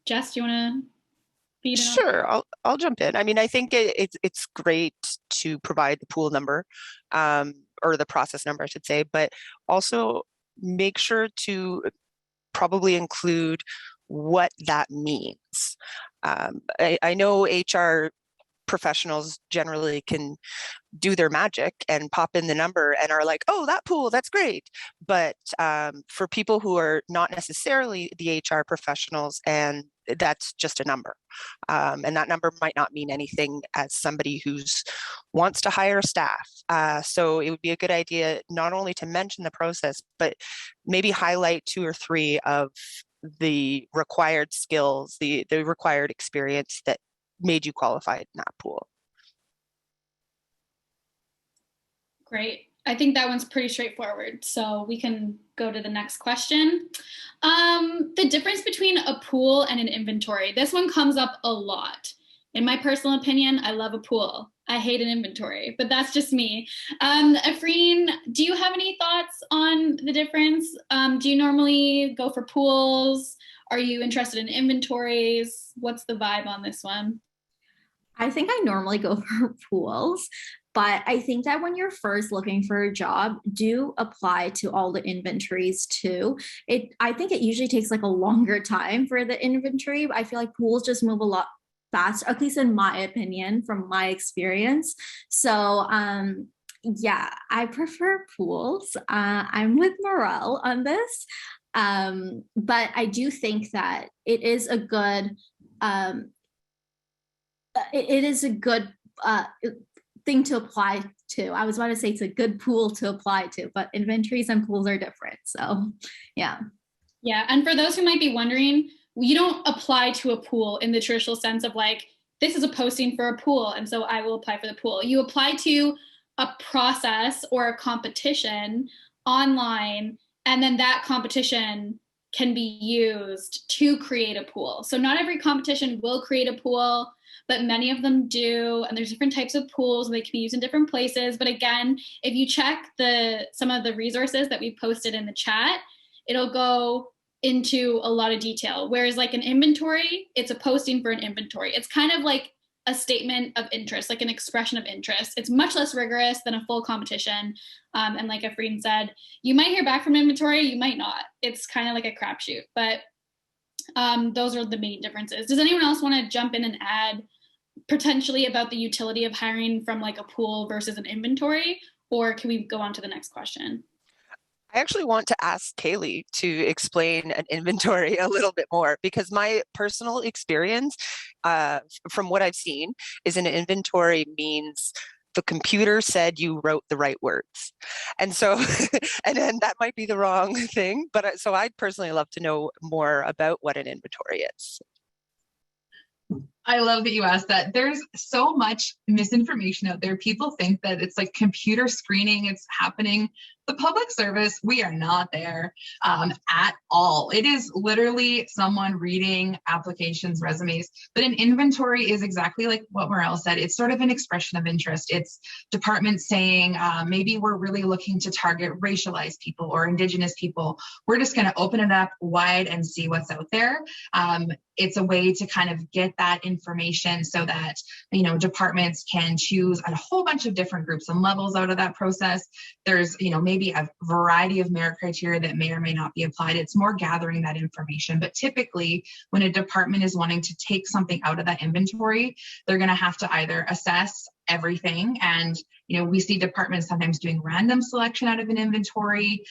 Jess, do you want to feed in? Sure, I'll jump in. I mean, I think it's great to provide the pool number, or the process number, I should say, but also make sure to probably include what that means. I know HR professionals generally can do their magic and pop in the number and are like, oh, that pool, that's great. But for people who are not necessarily the HR professionals, and that's just a number. And that number might not mean anything as somebody who's wants to hire staff. So it would be a good idea not only to mention the process, but maybe highlight 2 or 3 of the required skills, the required experience that made you qualified in that pool. Great. I think that one's pretty straightforward. So we can go to the next question. The difference between a pool and an inventory. This one comes up a lot. In my personal opinion, I love a pool. I hate an inventory, but that's just me. Afreen, do you have any thoughts on the difference? Do you normally go for pools? Are you interested in inventories? What's the vibe on this one? I think I normally go for pools, but I think that when you're first looking for a job, do apply to all the inventories too. I think it usually takes like a longer time for the inventory. I feel like pools just move a lot faster, at least in my opinion, from my experience. So yeah, I prefer pools. I'm with Morrell on this. But I do think that it is a good thing to apply to. I was about to say it's a good pool to apply to, but inventories and pools are different. So yeah. Yeah, and for those who might be wondering, you don't apply to a pool in the traditional sense of like, this is a posting for a pool, and so I will apply for the pool. You apply to a process or a competition online, and then that competition can be used to create a pool. So not every competition will create a pool, but many of them do. And there's different types of pools. They can be used in different places. But again, if you check some of the resources that we posted in the chat, it'll go into a lot of detail. Whereas like an inventory, it's a posting for an inventory. It's kind of like a statement of interest, like an expression of interest. It's much less rigorous than a full competition. And like Afreen said, you might hear back from inventory, you might not. It's kind of like a crapshoot, but those are the main differences. Does anyone else want to jump in and add potentially about the utility of hiring from like a pool versus an inventory, or can we go on to the next question? I actually want to ask Caleigh to explain an inventory a little bit more, because my personal experience from what I've seen is an inventory means the computer said you wrote the right words. And so, and then that might be the wrong thing, but so I'd personally love to know more about what an inventory is. I love that you asked that. There's so much misinformation out there. People think that it's like computer screening, it's happening. The public service, we are not there at all. It is literally someone reading applications, resumes, but an inventory is exactly like what Morrell said. It's sort of an expression of interest. It's departments saying, maybe we're really looking to target racialized people or Indigenous people. We're just going to open it up wide and see what's out there. It's a way to kind of get that information so that, you know, departments can choose a whole bunch of different groups and levels out of that process. There's, you know, maybe a variety of merit criteria that may or may not be applied. It's more gathering that information. But typically, when a department is wanting to take something out of that inventory, they're going to have to either assess everything. And, you know, we see departments sometimes doing random selection out of an inventory.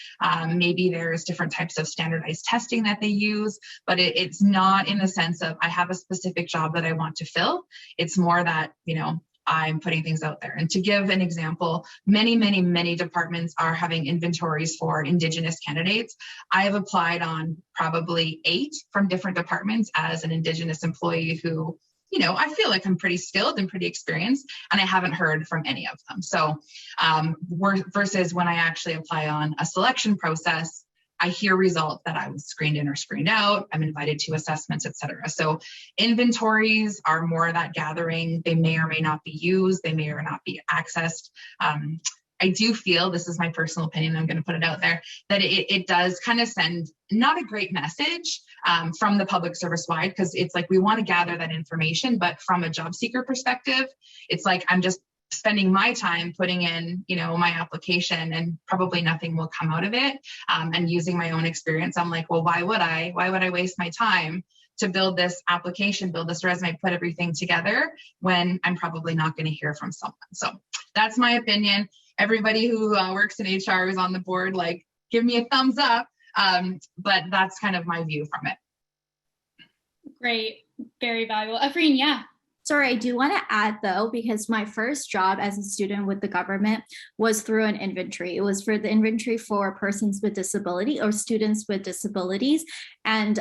Maybe there's different types of standardized testing that they use, but it's not in the sense of I have a specific job that I want to fill. It's more that, you know, I'm putting things out there. And to give an example, many departments are having inventories for Indigenous candidates. I have applied on probably 8 from different departments as an Indigenous employee who, you know, I feel like I'm pretty skilled and pretty experienced, and I haven't heard from any of them. So versus when I actually apply on a selection process, I hear results that I was screened in or screened out. I'm invited to assessments, et cetera. So inventories are more that gathering. They may or may not be used. They may or not be accessed. I do feel, this is my personal opinion, I'm going to put it out there, that it does kind of send not a great message from the public service wide, because it's like we want to gather that information, but from a job seeker perspective, it's like I'm just spending my time putting in, you know, my application and probably nothing will come out of it. And using my own experience, I'm like, well, why would I waste my time to build this application, build this resume, put everything together when I'm probably not going to hear from someone. So that's my opinion. Everybody who works in HR is on the board, like, give me a thumbs up. But that's kind of my view from it. Great. Very valuable. Afreen, yeah. Sorry, I do want to add though, because my first job as a student with the government was through an inventory. It was for the inventory for persons with disability or students with disabilities. And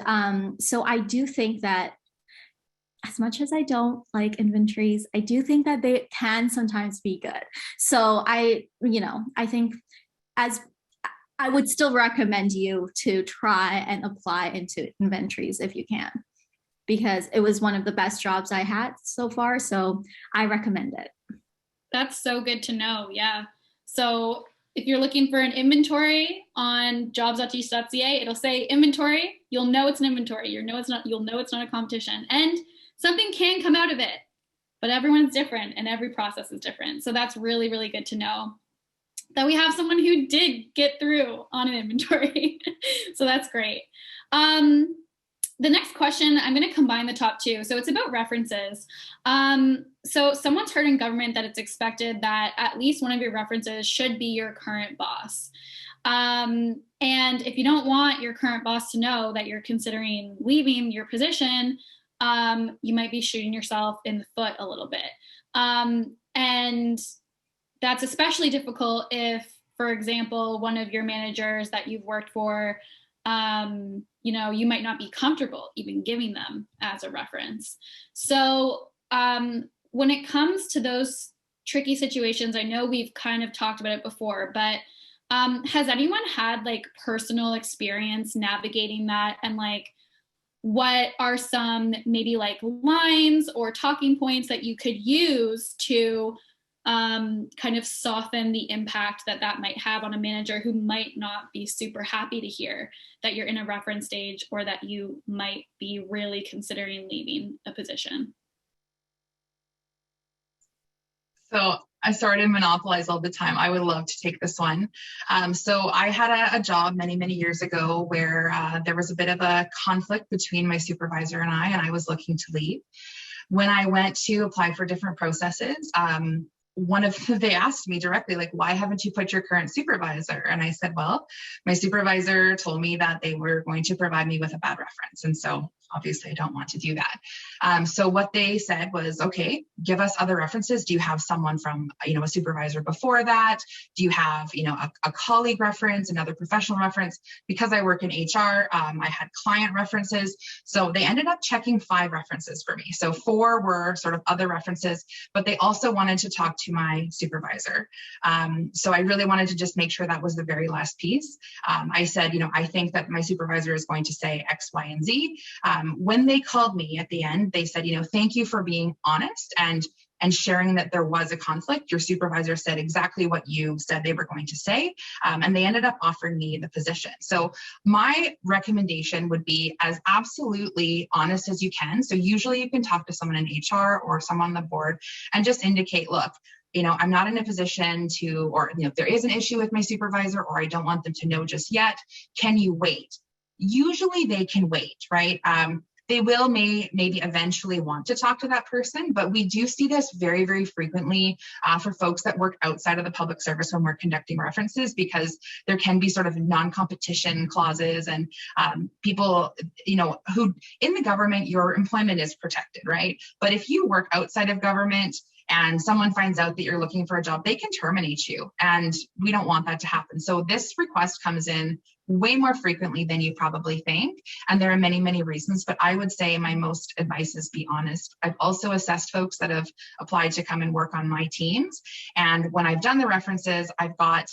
so I do think that as much as I don't like inventories, I do think that they can sometimes be good. So I think I would still recommend you to try and apply into inventories if you can, because it was one of the best jobs I had so far. So I recommend it. That's so good to know. Yeah. So if you're looking for an inventory on jobs.gc.ca, it'll say inventory. You'll know it's an inventory. You'll know it's not a competition, and something can come out of it, but everyone's different and every process is different. So that's really, really good to know that we have someone who did get through on an inventory. So that's great. The next question, I'm going to combine the top two. So it's about references. So someone's heard in government that it's expected that at least one of your references should be your current boss. And if you don't want your current boss to know that you're considering leaving your position, you might be shooting yourself in the foot a little bit. And that's especially difficult if, for example, one of your managers that you've worked for, you might not be comfortable even giving them as a reference. So when it comes to those tricky situations, I know we've kind of talked about it before, but has anyone had like personal experience navigating that, and like what are some maybe like lines or talking points that you could use to kind of soften the impact that might have on a manager who might not be super happy to hear that you're in a reference stage or that you might be really considering leaving a position? So I started monopolize all the time. I would love to take this one. So I had a job many, many years ago where there was a bit of a conflict between my supervisor and I was looking to leave. When I went to apply for different processes, they asked me directly, like, why haven't you put your current supervisor? And I said, well, my supervisor told me that they were going to provide me with a bad reference. And so obviously I don't want to do that. So what they said was, okay, give us other references. Do you have someone from, a supervisor before that? Do you have, a colleague reference, another professional reference? Because I work in HR, I had client references. So they ended up checking 5 references for me. So 4 were sort of other references, but they also wanted to talk to my supervisor. So I really wanted to just make sure that was the very last piece. I said, I think that my supervisor is going to say X, Y, and Z. When they called me at the end, they said, thank you for being honest and sharing that there was a conflict. Your supervisor said exactly what you said they were going to say, and they ended up offering me the position. So my recommendation would be as absolutely honest as you can. So usually you can talk to someone in HR or someone on the board and just indicate, look, I'm not in a position to, or if there is an issue with my supervisor or I don't want them to know just yet, can you wait? Usually they can wait, right? They will maybe eventually want to talk to that person, but we do see this very, very frequently for folks that work outside of the public service when we're conducting references, because there can be sort of non-competition clauses and people, who in the government, your employment is protected, right? But if you work outside of government and someone finds out that you're looking for a job, they can terminate you, and we don't want that to happen. So this request comes in way more frequently than you probably think. And there are many, many reasons, but I would say my most advice is be honest. I've also assessed folks that have applied to come and work on my teams. And when I've done the references, I've got,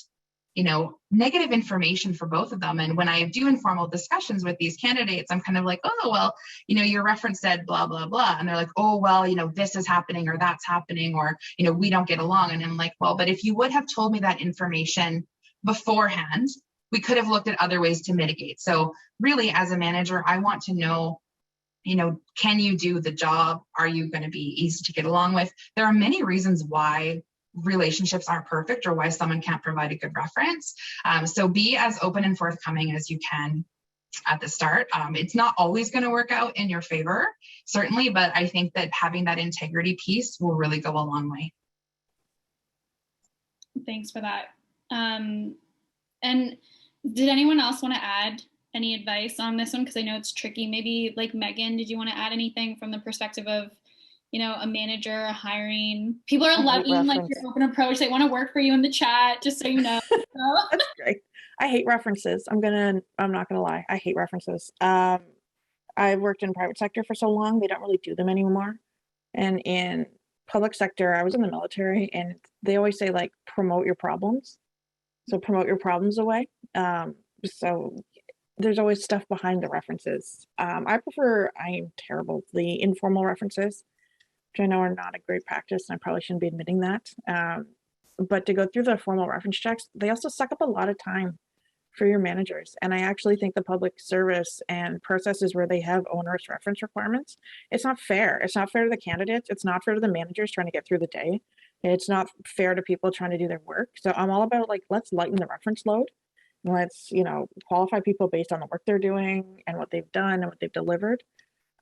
negative information for both of them. And when I do informal discussions with these candidates, I'm kind of like, oh, well, your reference said blah, blah, blah. And they're like, oh, well, this is happening or that's happening, or, we don't get along. And I'm like, well, but if you would have told me that information beforehand, we could have looked at other ways to mitigate. So really, as a manager, I want to know, can you do the job? Are you going to be easy to get along with? There are many reasons why relationships aren't perfect or why someone can't provide a good reference. So be as open and forthcoming as you can. at the start. It's not always going to work out in your favor, certainly, but I think that having that integrity piece will really go a long way. Thanks for that. And did anyone else want to add any advice on this one? Because I know it's tricky. Maybe like Megan, did you want to add anything from the perspective of, a manager, hiring? People are loving like your open approach. They want to work for you in the chat, just so you know. That's great. I hate references. I'm not gonna lie. I hate references. I've worked in private sector for so long, they don't really do them anymore. And in public sector, I was in the military, and they always say like promote your problems. So promote your problems away. So there's always stuff behind the references. I am terrible, the informal references, which I know are not a great practice, and I probably shouldn't be admitting that. But to go through the formal reference checks, they also suck up a lot of time for your managers. And I actually think the public service and processes where they have onerous reference requirements, it's not fair. It's not fair to the candidates. It's not fair to the managers trying to get through the day. It's not fair to people trying to do their work. So I'm all about like, let's lighten the reference load. Let's, qualify people based on the work they're doing and what they've done and what they've delivered.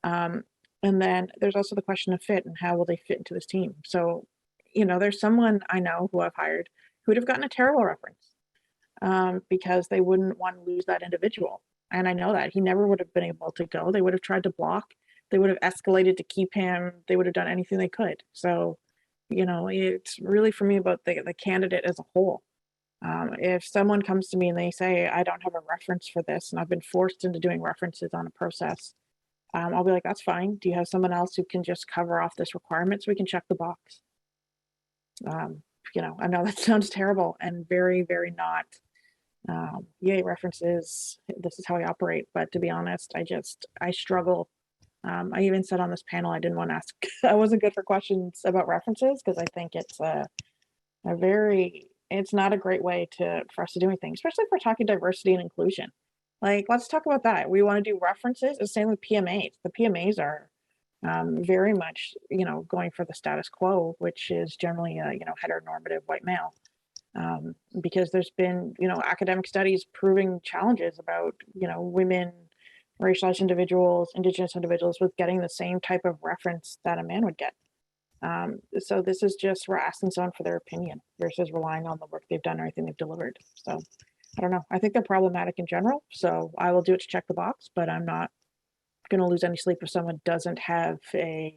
And then there's also the question of fit and how will they fit into this team. So, there's someone I know who I've hired who would have gotten a terrible reference because they wouldn't want to lose that individual. And I know that he never would have been able to go. They would have tried to block. They would have escalated to keep him. They would have done anything they could. So, it's really for me about the candidate as a whole. If someone comes to me and they say, I don't have a reference for this, and I've been forced into doing references on a process, I'll be like, that's fine. Do you have someone else who can just cover off this requirement so we can check the box? I know that sounds terrible and very, very not, yay, references, this is how I operate. But to be honest, I struggle. I even said on this panel, I didn't want to ask, I wasn't good for questions about references because I think it's it's not a great way for us to do anything, especially if we're talking diversity and inclusion. Like, let's talk about that. We want to do references. The same with PMAs. The PMAs are very much, going for the status quo, which is generally a, heteronormative white male. Because there's been, academic studies proving challenges about, women, racialized individuals, Indigenous individuals with getting the same type of reference that a man would get. So this is just, we're asking someone for their opinion versus relying on the work they've done or everything they've delivered. So I don't know. I think they're problematic in general. So I will do it to check the box, but I'm not going to lose any sleep if someone doesn't have a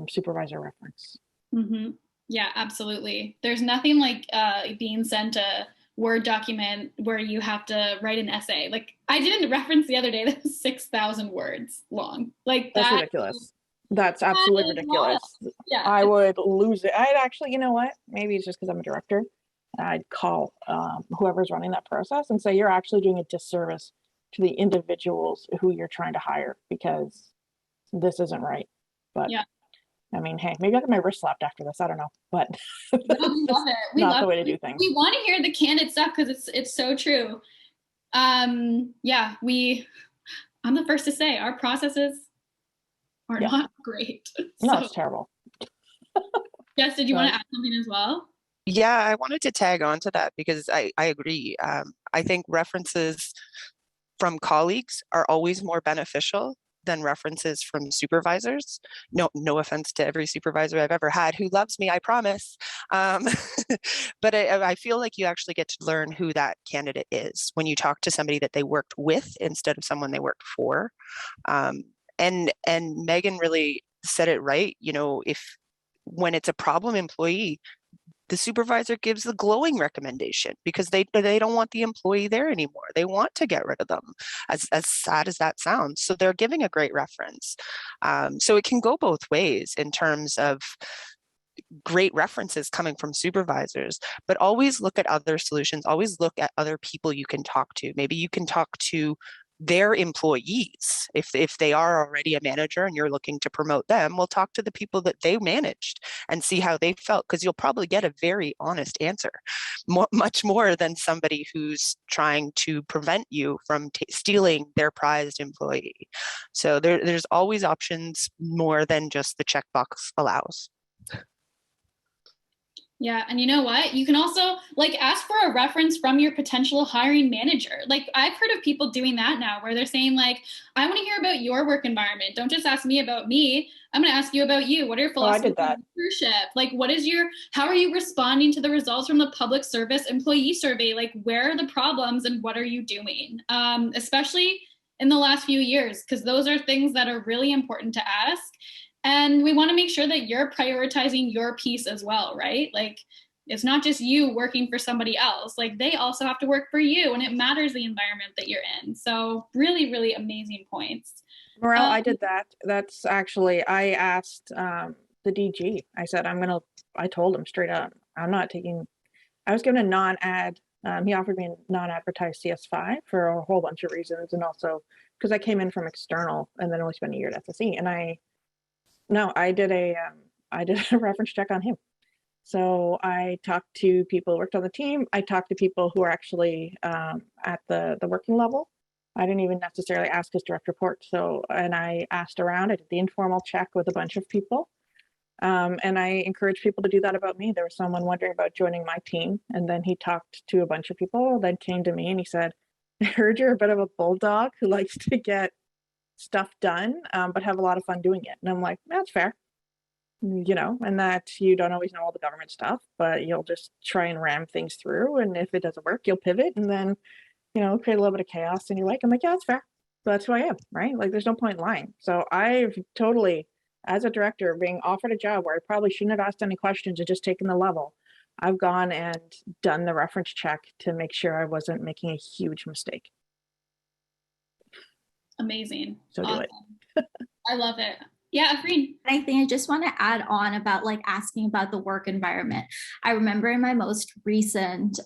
supervisor reference. Mm-hmm. Yeah, absolutely. There's nothing like being sent a Word document where you have to write an essay. Like I did a reference the other day that was 6,000 words long. Like that's ridiculous. That's absolutely ridiculous. Yeah. I would lose it. I'd actually, you know what? Maybe it's just because I'm a director. I'd call whoever's running that process and say, you're actually doing a disservice to the individuals who you're trying to hire because this isn't right. But yeah. I mean, hey, maybe I'll get my wrist slapped after this. I don't know, but no, we love it. We not love the way to do things. We want to hear the candid stuff because it's so true. Yeah, I'm the first to say our processes are not great. No, it's terrible. Jess, did you want to add something as well? Yeah, I wanted to tag on to that because I agree. I think references from colleagues are always more beneficial than references from supervisors. No offense to every supervisor I've ever had who loves me, I promise. But I feel like you actually get to learn who that candidate is when you talk to somebody that they worked with instead of someone they worked for. And Megan really said it right. When it's a problem employee, the supervisor gives the glowing recommendation because they don't want the employee there anymore. They want to get rid of them, as sad as that sounds. So they're giving a great reference. So it can go both ways in terms of great references coming from supervisors, but always look at other solutions. Always look at other people you can talk to. Maybe you can talk to their employees. If they are already a manager and you're looking to promote them, we'll talk to the people that they managed and see how they felt, because you'll probably get a very honest answer, much more than somebody who's trying to prevent you from stealing their prized employee. So there's always options more than just the checkbox allows. Yeah. And you know what? You can also like ask for a reference from your potential hiring manager. Like I've heard of people doing that now where they're saying like, I want to hear about your work environment. Don't just ask me about me. I'm going to ask you about you. What are your Oh, I philosophies did that. of leadership? Like how are you responding to the results from the public service employee survey? Like where are the problems and what are you doing? Especially in the last few years, because those are things that are really important to ask. And we want to make sure that you're prioritizing your piece as well, right? Like it's not just you working for somebody else. Like they also have to work for you, and it matters the environment that you're in. So really, really amazing points. Morrell, I did that. That's actually, I asked the DG. I said, I told him straight up, I'm not taking, I was given a non-ad. He offered me a non-advertised CS5 for a whole bunch of reasons. And also because I came in from external and then only spent a year at FSE. And I did a reference check on him. So I talked to people who worked on the team. I talked to people who are actually at the working level. I didn't even necessarily ask his direct report. So, and I asked around. I did the informal check with a bunch of people. And I encourage people to do that about me. There was someone wondering about joining my team. And then he talked to a bunch of people, then came to me and he said, I heard you're a bit of a bulldog who likes to get stuff done, but have a lot of fun doing it. And I'm like, that's fair. And that you don't always know all the government stuff, but you'll just try and ram things through. And if it doesn't work, you'll pivot and then, create a little bit of chaos in your wake. I'm like, yeah, that's fair. But that's who I am, right? Like there's no point in lying. So I've totally, as a director, being offered a job where I probably shouldn't have asked any questions and just taken the level, I've gone and done the reference check to make sure I wasn't making a huge mistake. Amazing. So awesome. Do it. I love it. Yeah, Afreen. I think I just want to add on about like asking about the work environment. I remember in my most recent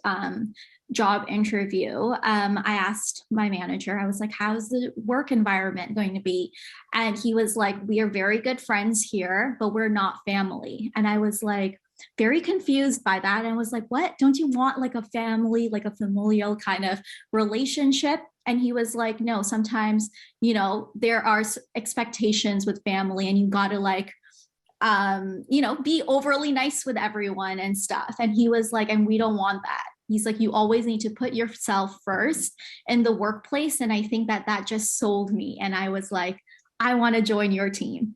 job interview, I asked my manager, I was like, how's the work environment going to be? And he was like, we are very good friends here, but we're not family. And I was like, very confused by that. And was like, what? Don't you want like a family, like a familial kind of relationship? And he was like, no, sometimes, there are expectations with family and you got to like, be overly nice with everyone and stuff. And he was like, and we don't want that. He's like, you always need to put yourself first in the workplace. And I think that just sold me. And I was like, I want to join your team.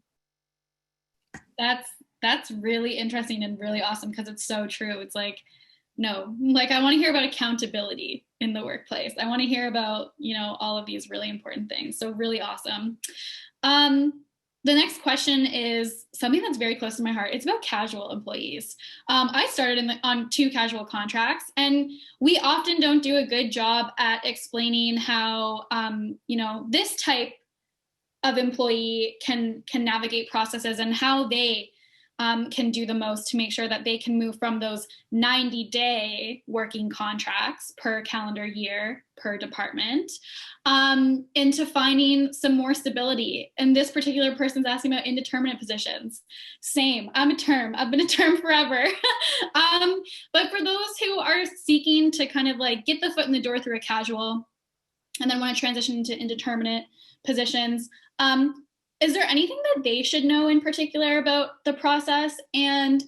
That's really interesting and really awesome because it's so true. It's like, no, like I want to hear about accountability in the workplace. I want to hear about, all of these really important things. So really awesome. The next question is something that's very close to my heart. It's about casual employees. I started on 2 casual contracts, and we often don't do a good job at explaining how, this type of employee can navigate processes and how they can do the most to make sure that they can move from those 90-day working contracts per calendar year per department into finding some more stability. And this particular person's asking about indeterminate positions. Same, I've been a term forever. But for those who are seeking to kind of like get the foot in the door through a casual and then want to transition into indeterminate positions, is there anything that they should know in particular about the process? And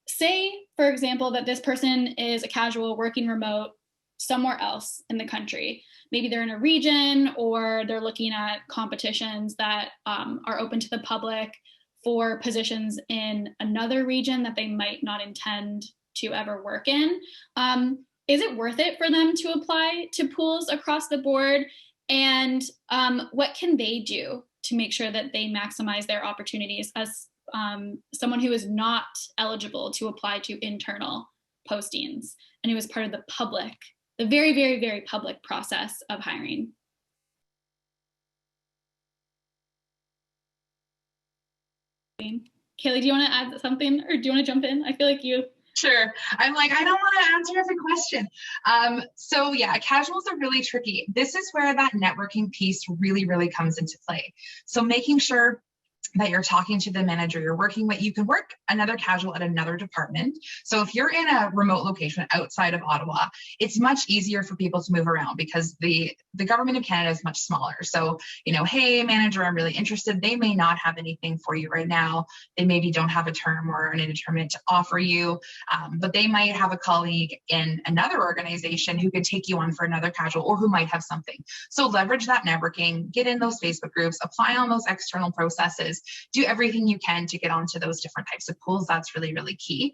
say, for example, that this person is a casual working remote somewhere else in the country. Maybe they're in a region or they're looking at competitions that are open to the public for positions in another region that they might not intend to ever work in. Is it worth it for them to apply to pools across the board? And what can they do to make sure that they maximize their opportunities as someone who is not eligible to apply to internal postings and who is part of the public, the very, very, very public process of hiring? Caleigh, do you want to add something or do you want to jump in? I feel like you. Sure. I'm like, I don't want to answer every question. So yeah, casuals are really tricky. This is where that networking piece really, really comes into play. So making sure that you're talking to the manager you're working with. You can work another casual at another department. So if you're in a remote location outside of Ottawa, it's much easier for people to move around because the government of Canada is much smaller. So, you know, hey, manager, I'm really interested. They may not have anything for you right now. They maybe don't have a term or an indeterminate to offer you, but they might have a colleague in another organization who could take you on for another casual or who might have something. So leverage that networking, get in those Facebook groups, apply on those external processes, do everything you can to get onto those different types of pools. That's really, really key.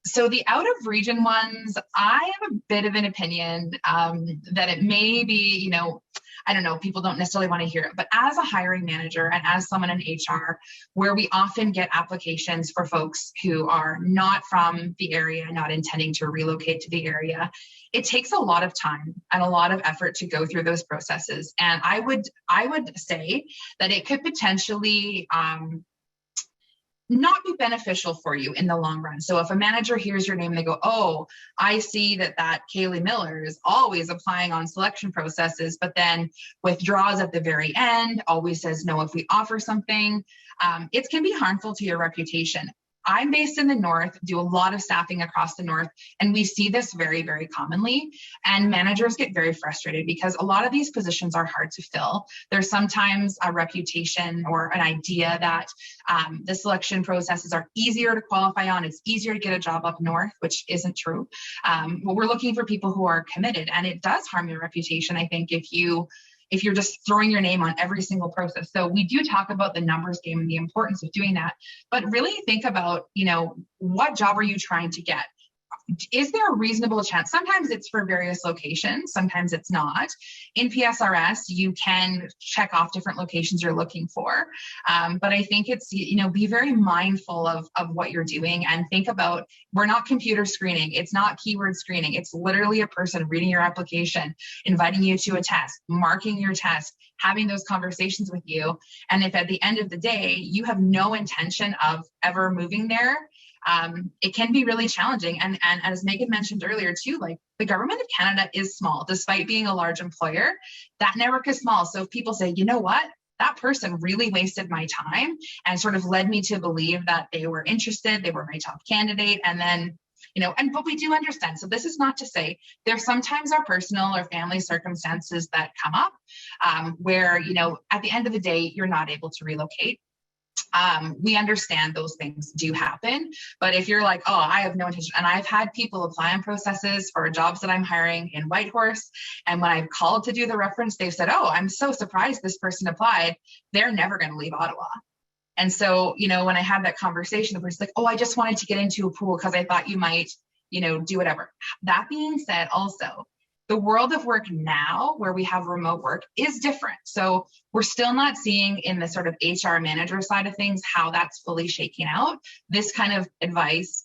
So the out of region ones, I have a bit of an opinion that it may be, you know, I don't know, people don't necessarily want to hear it, but as a hiring manager and as someone in HR, where we often get applications for folks who are not from the area, not intending to relocate to the area, it takes a lot of time and a lot of effort to go through those processes. And I would say that it could potentially not be beneficial for you in the long run. So if a manager hears your name and they go, oh, I see that Caleigh Miller is always applying on selection processes, but then withdraws at the very end, always says no if we offer something, it can be harmful to your reputation. I'm based in the North, do a lot of staffing across the North, and we see this very, very commonly. And managers get very frustrated because a lot of these positions are hard to fill. There's sometimes a reputation or an idea that the selection processes are easier to qualify on. It's easier to get a job up North, which isn't true. But we're looking for people who are committed, and it does harm your reputation, I think, if you're just throwing your name on every single process. So we do talk about the numbers game and the importance of doing that, but really think about, you know, what job are you trying to get? Is there a reasonable chance? Sometimes it's for various locations, sometimes it's not. In PSRS, you can check off different locations you're looking for. But I think it's, you know, be very mindful of what you're doing and think about, we're not computer screening. It's not keyword screening. It's literally a person reading your application, inviting you to a test, marking your test, having those conversations with you. And if at the end of the day, you have no intention of ever moving there, it can be really challenging. And as Megan mentioned earlier too, like the government of Canada is small, despite being a large employer, that network is small. So if people say, you know what, that person really wasted my time and sort of led me to believe that they were interested, they were my top candidate. And then, you know, but we do understand. So this is not to say there sometimes are personal or family circumstances that come up where, you know, at the end of the day, you're not able to relocate. We understand those things do happen, but if you're like, oh, I have no intention, and I've had people apply on processes for jobs that I'm hiring in Whitehorse, and when I've called to do the reference, they've said, oh, I'm so surprised this person applied. They're never going to leave Ottawa. And so, you know, when I had that conversation, the person's like, oh, I just wanted to get into a pool because I thought you might, you know, do whatever. That being said, also, the world of work now, where we have remote work, is different. So we're still not seeing in the sort of HR manager side of things how that's fully shaking out. This kind of advice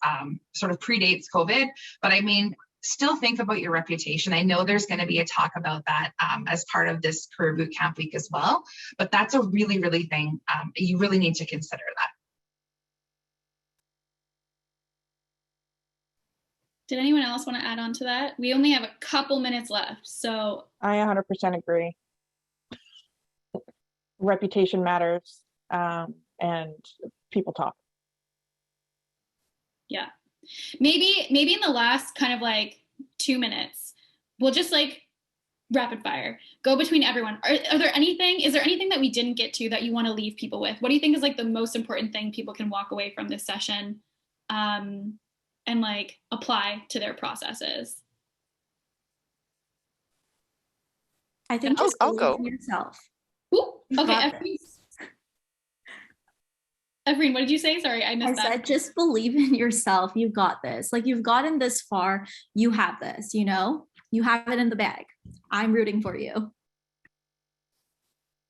sort of predates COVID, but I mean, still think about your reputation. I know there's going to be a talk about that as part of this career boot camp week as well, but that's a really, really thing. You really need to consider that. Did anyone else want to add on to that? We only have a couple minutes left, so. I 100% agree. Reputation matters, and people talk. Yeah. Maybe in the last kind of like 2 minutes, we'll just like rapid fire, go between everyone. Is there anything that we didn't get to that you want to leave people with? What do you think is like the most important thing people can walk away from this session and like apply to their processes? I think just I'll believe go. in yourself. Ooh, You okay, got Afreen. Afreen, what did you say? Sorry, I missed that. I said, just believe in yourself. You've got this. Like, you've gotten this far. You have this, you know? You have it in the bag. I'm rooting for you.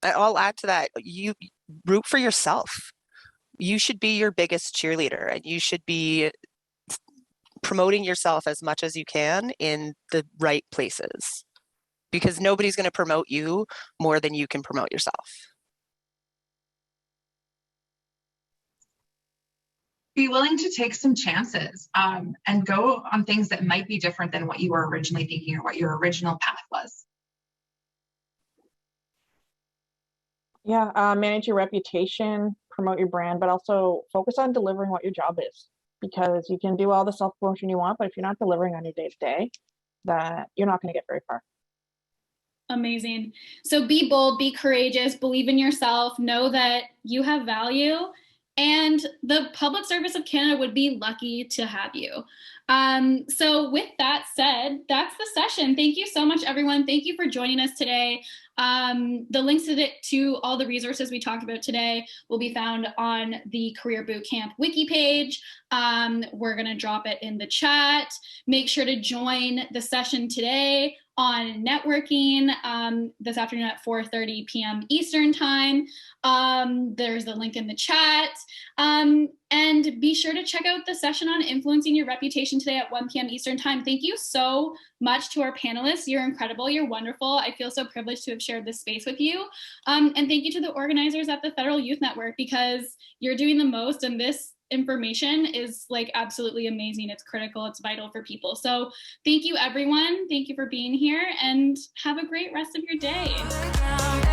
I'll add to that. You root for yourself. You should be your biggest cheerleader, and you should be promoting yourself as much as you can in the right places, because nobody's going to promote you more than you can promote yourself. Be willing to take some chances and go on things that might be different than what you were originally thinking or what your original path was. Yeah, manage your reputation, promote your brand, but also focus on delivering what your job is, because you can do all the self-promotion you want, but if you're not delivering on your day-to-day, that you're not going to get very far. Amazing. So be bold, be courageous, believe in yourself, know that you have value, and the public service of Canada would be lucky to have you. So with that said, that's the session. Thank you so much, everyone. Thank you for joining us today. The links to all the resources we talked about today will be found on the Career Bootcamp wiki page. We're going to drop it in the chat. Make sure to join the session today on networking this afternoon at 4:30 p.m. Eastern time. There's a link in the chat. And be sure to check out the session on influencing your reputation today at 1 p.m. Eastern time. Thank you so much to our panelists. You're incredible. You're wonderful. I feel so privileged to have shared this space with you. And thank you to the organizers at the Federal Youth Network, because you're doing the most, and this information is like absolutely amazing. It's critical. It's vital for people. So thank you, everyone. Thank you for being here, and have a great rest of your day.